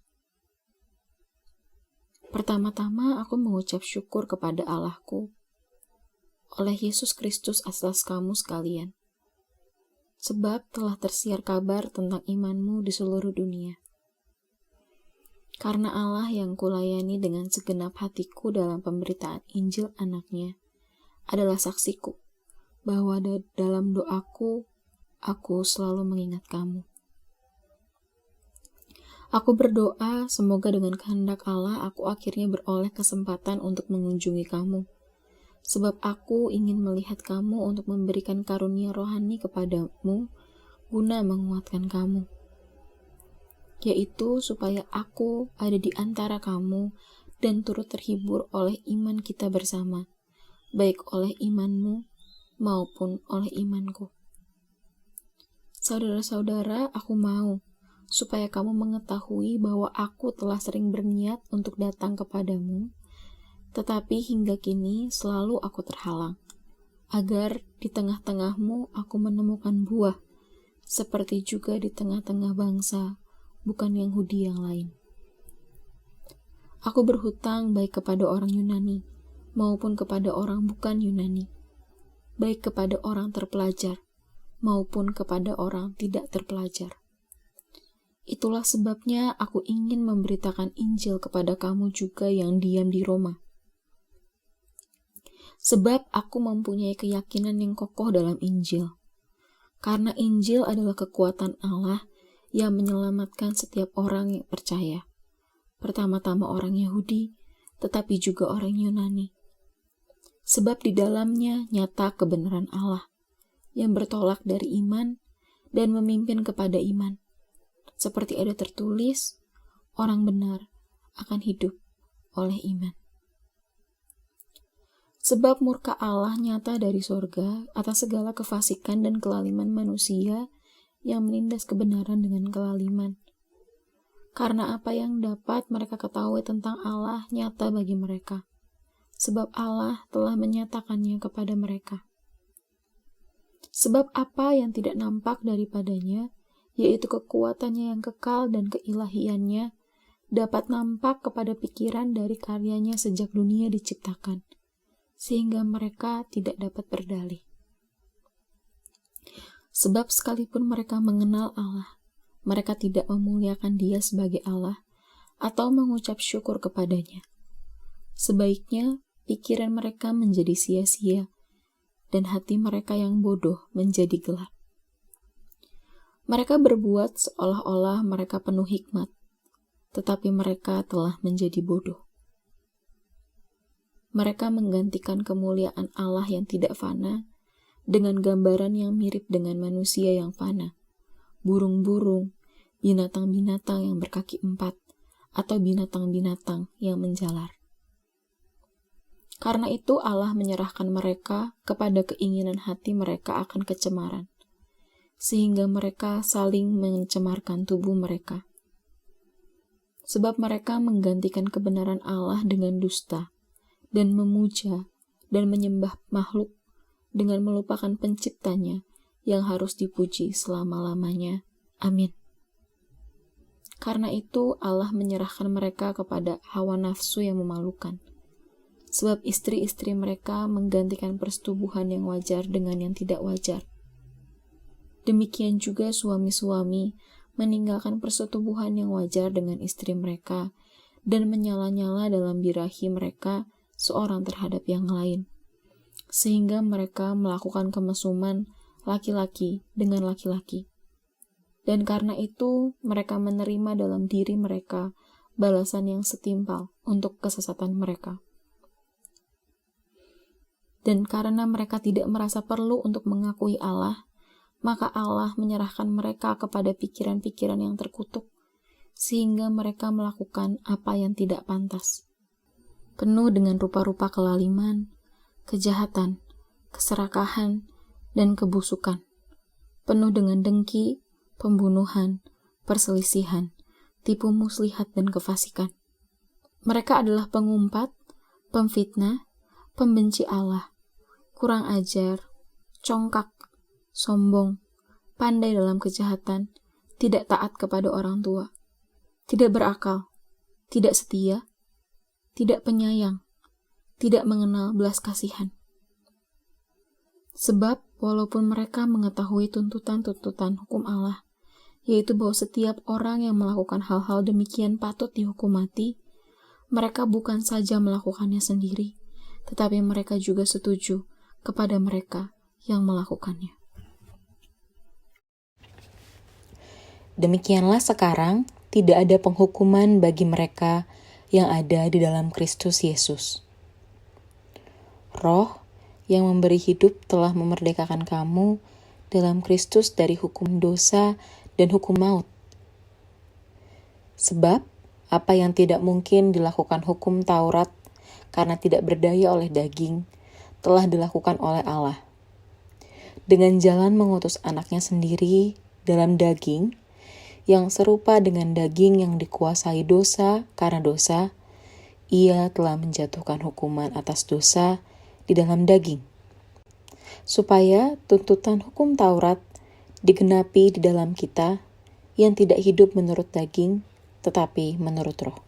Pertama-tama aku mengucap syukur kepada Allahku oleh Yesus Kristus atas kamu sekalian, sebab telah tersiar kabar tentang imanmu di seluruh dunia. Karena Allah yang kulayani dengan segenap hatiku dalam pemberitaan Injil anaknya adalah saksiku, bahwa dalam doaku, aku selalu mengingat kamu. Aku berdoa semoga dengan kehendak Allah aku akhirnya beroleh kesempatan untuk mengunjungi kamu, sebab aku ingin melihat kamu untuk memberikan karunia rohani kepadamu guna menguatkan kamu, yaitu supaya aku ada di antara kamu dan turut terhibur oleh iman kita bersama, baik oleh imanmu maupun oleh imanku. Saudara-saudara, aku mau supaya kamu mengetahui bahwa aku telah sering berniat untuk datang kepadamu, tetapi hingga kini selalu aku terhalang, agar di tengah-tengahmu aku menemukan buah, seperti juga di tengah-tengah bangsa, bukan Yahudi yang lain. Aku berhutang baik kepada orang Yunani, maupun kepada orang bukan Yunani, baik kepada orang terpelajar maupun kepada orang tidak terpelajar. Itulah sebabnya aku ingin memberitakan Injil kepada kamu juga yang diam di Roma. Sebab aku mempunyai keyakinan yang kokoh dalam Injil. Karena Injil adalah kekuatan Allah yang menyelamatkan setiap orang yang percaya. Pertama-tama orang Yahudi, tetapi juga orang Yunani. Sebab di dalamnya nyata kebenaran Allah yang bertolak dari iman dan memimpin kepada iman. Seperti ada tertulis, orang benar akan hidup oleh iman. Sebab murka Allah nyata dari sorga atas segala kefasikan dan kelaliman manusia yang menindas kebenaran dengan kelaliman. Karena apa yang dapat mereka ketahui tentang Allah nyata bagi mereka, sebab Allah telah menyatakannya kepada mereka. Sebab apa yang tidak nampak daripadanya, yaitu kekuatannya yang kekal dan keilahiannya, dapat nampak kepada pikiran dari karyanya sejak dunia diciptakan, sehingga mereka tidak dapat berdalih. Sebab sekalipun mereka mengenal Allah, mereka tidak memuliakan Dia sebagai Allah atau mengucap syukur kepadanya. Sebaiknya pikiran mereka menjadi sia-sia dan hati mereka yang bodoh menjadi gelap. Mereka berbuat seolah-olah mereka penuh hikmat, tetapi mereka telah menjadi bodoh. Mereka menggantikan kemuliaan Allah yang tidak fana dengan gambaran yang mirip dengan manusia yang fana, burung-burung, binatang-binatang yang berkaki 4, atau binatang-binatang yang menjalar. Karena itu Allah menyerahkan mereka kepada keinginan hati mereka akan kecemaran, sehingga mereka saling mencemarkan tubuh mereka. Sebab mereka menggantikan kebenaran Allah dengan dusta, dan memuja dan menyembah makhluk dengan melupakan penciptanya yang harus dipuji selama-lamanya. Amin. Karena itu Allah menyerahkan mereka kepada hawa nafsu yang memalukan. Sebab istri-istri mereka menggantikan persetubuhan yang wajar dengan yang tidak wajar. Demikian juga suami-suami meninggalkan persetubuhan yang wajar dengan istri mereka dan menyala-nyala dalam birahi mereka seorang terhadap yang lain, sehingga mereka melakukan kemesuman laki-laki dengan laki-laki. Dan karena itu mereka menerima dalam diri mereka balasan yang setimpal untuk kesesatan mereka. Dan karena mereka tidak merasa perlu untuk mengakui Allah, maka Allah menyerahkan mereka kepada pikiran-pikiran yang terkutuk, sehingga mereka melakukan apa yang tidak pantas. Penuh dengan rupa-rupa kelaliman, kejahatan, keserakahan, dan kebusukan. Penuh dengan dengki, pembunuhan, perselisihan, tipu muslihat, dan kefasikan. Mereka adalah pengumpat, pemfitnah, pembenci Allah, kurang ajar, congkak, sombong, pandai dalam kejahatan, tidak taat kepada orang tua, tidak berakal, tidak setia, tidak penyayang, tidak mengenal belas kasihan. Sebab walaupun mereka mengetahui tuntutan-tuntutan hukum Allah, yaitu bahwa setiap orang yang melakukan hal-hal demikian patut dihukum mati, mereka bukan saja melakukannya sendiri, tetapi mereka juga setuju kepada mereka yang melakukannya. Demikianlah sekarang tidak ada penghukuman bagi mereka yang ada di dalam Kristus Yesus. Roh yang memberi hidup telah memerdekakan kamu dalam Kristus dari hukum dosa dan hukum maut. Sebab apa yang tidak mungkin dilakukan hukum Taurat karena tidak berdaya oleh daging, telah dilakukan oleh Allah. Dengan jalan mengutus anaknya sendiri dalam daging, yang serupa dengan daging yang dikuasai dosa karena dosa, ia telah menjatuhkan hukuman atas dosa di dalam daging, supaya tuntutan hukum Taurat digenapi di dalam kita yang tidak hidup menurut daging, tetapi menurut roh.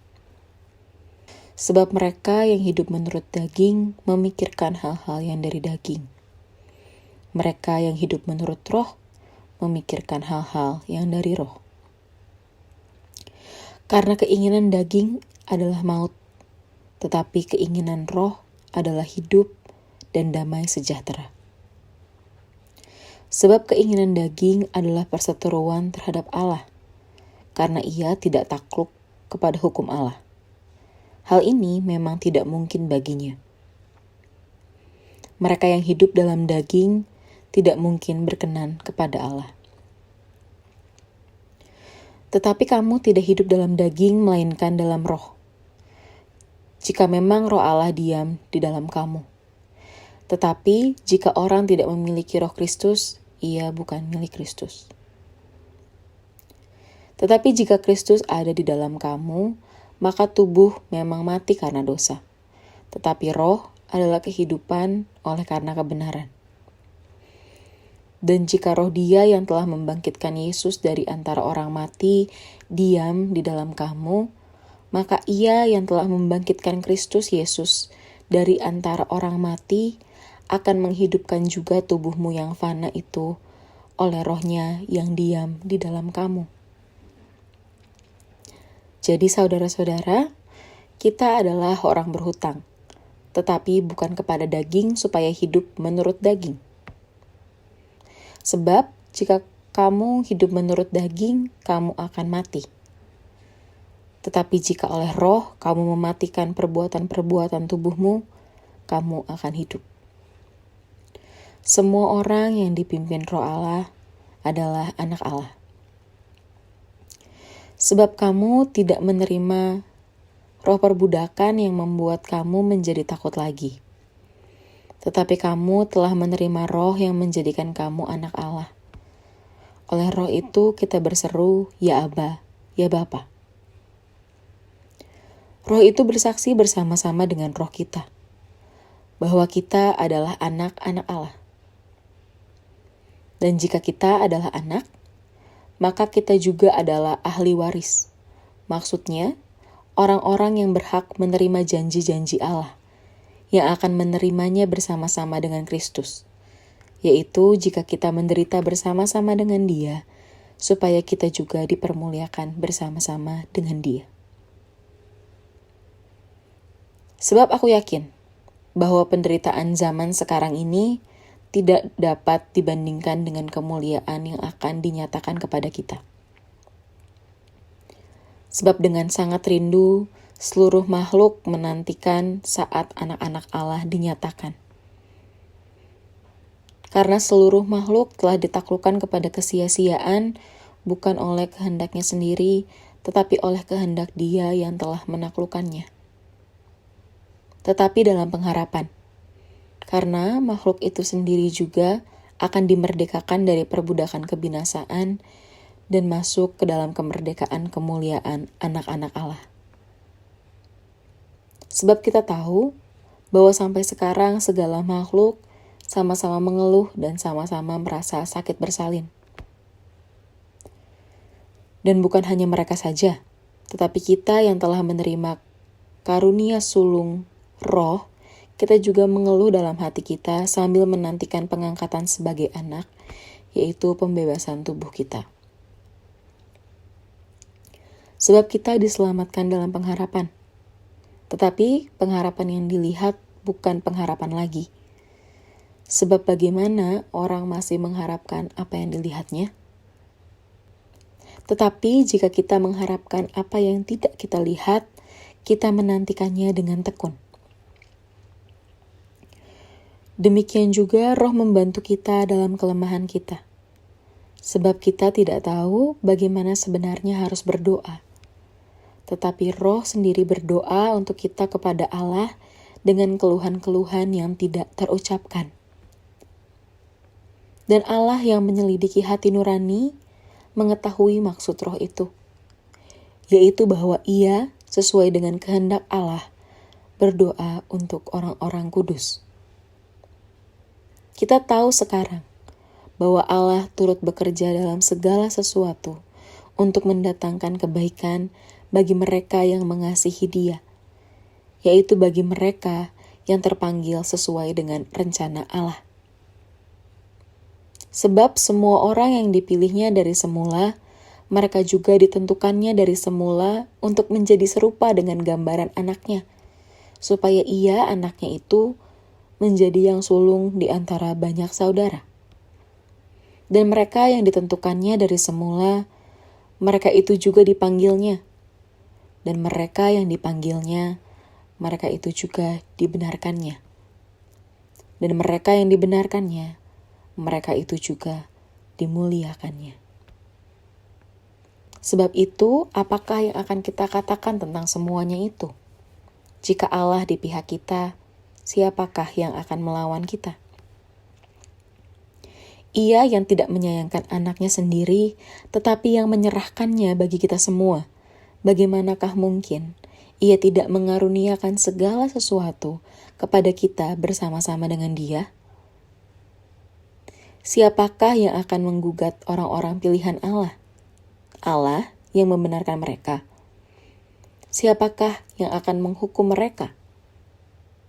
Sebab mereka yang hidup menurut daging memikirkan hal-hal yang dari daging. Mereka yang hidup menurut roh memikirkan hal-hal yang dari roh. Karena keinginan daging adalah maut, tetapi keinginan roh adalah hidup dan damai sejahtera. Sebab keinginan daging adalah perseteruan terhadap Allah, karena ia tidak takluk kepada hukum Allah. Hal ini memang tidak mungkin baginya. Mereka yang hidup dalam daging tidak mungkin berkenan kepada Allah. Tetapi kamu tidak hidup dalam daging, melainkan dalam roh. Jika memang roh Allah diam di dalam kamu. Tetapi jika orang tidak memiliki roh Kristus, ia bukan milik Kristus. Tetapi jika Kristus ada di dalam kamu, maka tubuh memang mati karena dosa, tetapi roh adalah kehidupan oleh karena kebenaran. Dan jika roh Dia yang telah membangkitkan Yesus dari antara orang mati diam di dalam kamu, maka Ia yang telah membangkitkan Kristus Yesus dari antara orang mati akan menghidupkan juga tubuhmu yang fana itu oleh roh-Nya yang diam di dalam kamu. Jadi saudara-saudara, kita adalah orang berhutang, tetapi bukan kepada daging supaya hidup menurut daging. Sebab jika kamu hidup menurut daging, kamu akan mati. Tetapi jika oleh roh kamu mematikan perbuatan-perbuatan tubuhmu, kamu akan hidup. Semua orang yang dipimpin roh Allah adalah anak Allah. Sebab kamu tidak menerima roh perbudakan yang membuat kamu menjadi takut lagi. Tetapi kamu telah menerima roh yang menjadikan kamu anak Allah. Oleh roh itu kita berseru, ya Aba, ya Bapa. Roh itu bersaksi bersama-sama dengan roh kita, bahwa kita adalah anak-anak Allah. Dan jika kita adalah anak, maka kita juga adalah ahli waris. Maksudnya, orang-orang yang berhak menerima janji-janji Allah, yang akan menerimanya bersama-sama dengan Kristus, yaitu jika kita menderita bersama-sama dengan Dia, supaya kita juga dipermuliakan bersama-sama dengan Dia. Sebab aku yakin bahwa penderitaan zaman sekarang ini tidak dapat dibandingkan dengan kemuliaan yang akan dinyatakan kepada kita. Sebab dengan sangat rindu, seluruh makhluk menantikan saat anak-anak Allah dinyatakan. Karena seluruh makhluk telah ditaklukkan kepada kesia-siaan, bukan oleh kehendaknya sendiri, tetapi oleh kehendak Dia yang telah menaklukkannya. Tetapi dalam pengharapan, karena makhluk itu sendiri juga akan dimerdekakan dari perbudakan kebinasaan dan masuk ke dalam kemerdekaan kemuliaan anak-anak Allah. Sebab kita tahu bahwa sampai sekarang segala makhluk sama-sama mengeluh dan sama-sama merasa sakit bersalin. Dan bukan hanya mereka saja, tetapi kita yang telah menerima karunia sulung roh, kita juga mengeluh dalam hati kita sambil menantikan pengangkatan sebagai anak, yaitu pembebasan tubuh kita. Sebab kita diselamatkan dalam pengharapan. Tetapi pengharapan yang dilihat bukan pengharapan lagi. Sebab bagaimana orang masih mengharapkan apa yang dilihatnya? Tetapi jika kita mengharapkan apa yang tidak kita lihat, kita menantikannya dengan tekun. Demikian juga Roh membantu kita dalam kelemahan kita. Sebab kita tidak tahu bagaimana sebenarnya harus berdoa. Tetapi Roh sendiri berdoa untuk kita kepada Allah dengan keluhan-keluhan yang tidak terucapkan. Dan Allah yang menyelidiki hati nurani mengetahui maksud Roh itu, yaitu bahwa Ia sesuai dengan kehendak Allah berdoa untuk orang-orang kudus. Kita tahu sekarang bahwa Allah turut bekerja dalam segala sesuatu untuk mendatangkan kebaikan bagi mereka yang mengasihi Dia, yaitu bagi mereka yang terpanggil sesuai dengan rencana Allah. Sebab semua orang yang dipilihnya dari semula, mereka juga ditentukannya dari semula untuk menjadi serupa dengan gambaran anaknya, supaya ia, anaknya itu, menjadi yang sulung di antara banyak saudara. Dan mereka yang ditentukannya dari semula, mereka itu juga dipanggilnya. Dan mereka yang dipanggilnya, mereka itu juga dibenarkannya. Dan mereka yang dibenarkannya, mereka itu juga dimuliakannya. Sebab itu, apakah yang akan kita katakan tentang semuanya itu? Jika Allah di pihak kita, siapakah yang akan melawan kita? Ia yang tidak menyayangkan anaknya sendiri, tetapi yang menyerahkannya bagi kita semua. Bagaimanakah mungkin Ia tidak mengaruniakan segala sesuatu kepada kita bersama-sama dengan Dia? Siapakah yang akan menggugat orang-orang pilihan Allah? Allah yang membenarkan mereka. Siapakah yang akan menghukum mereka?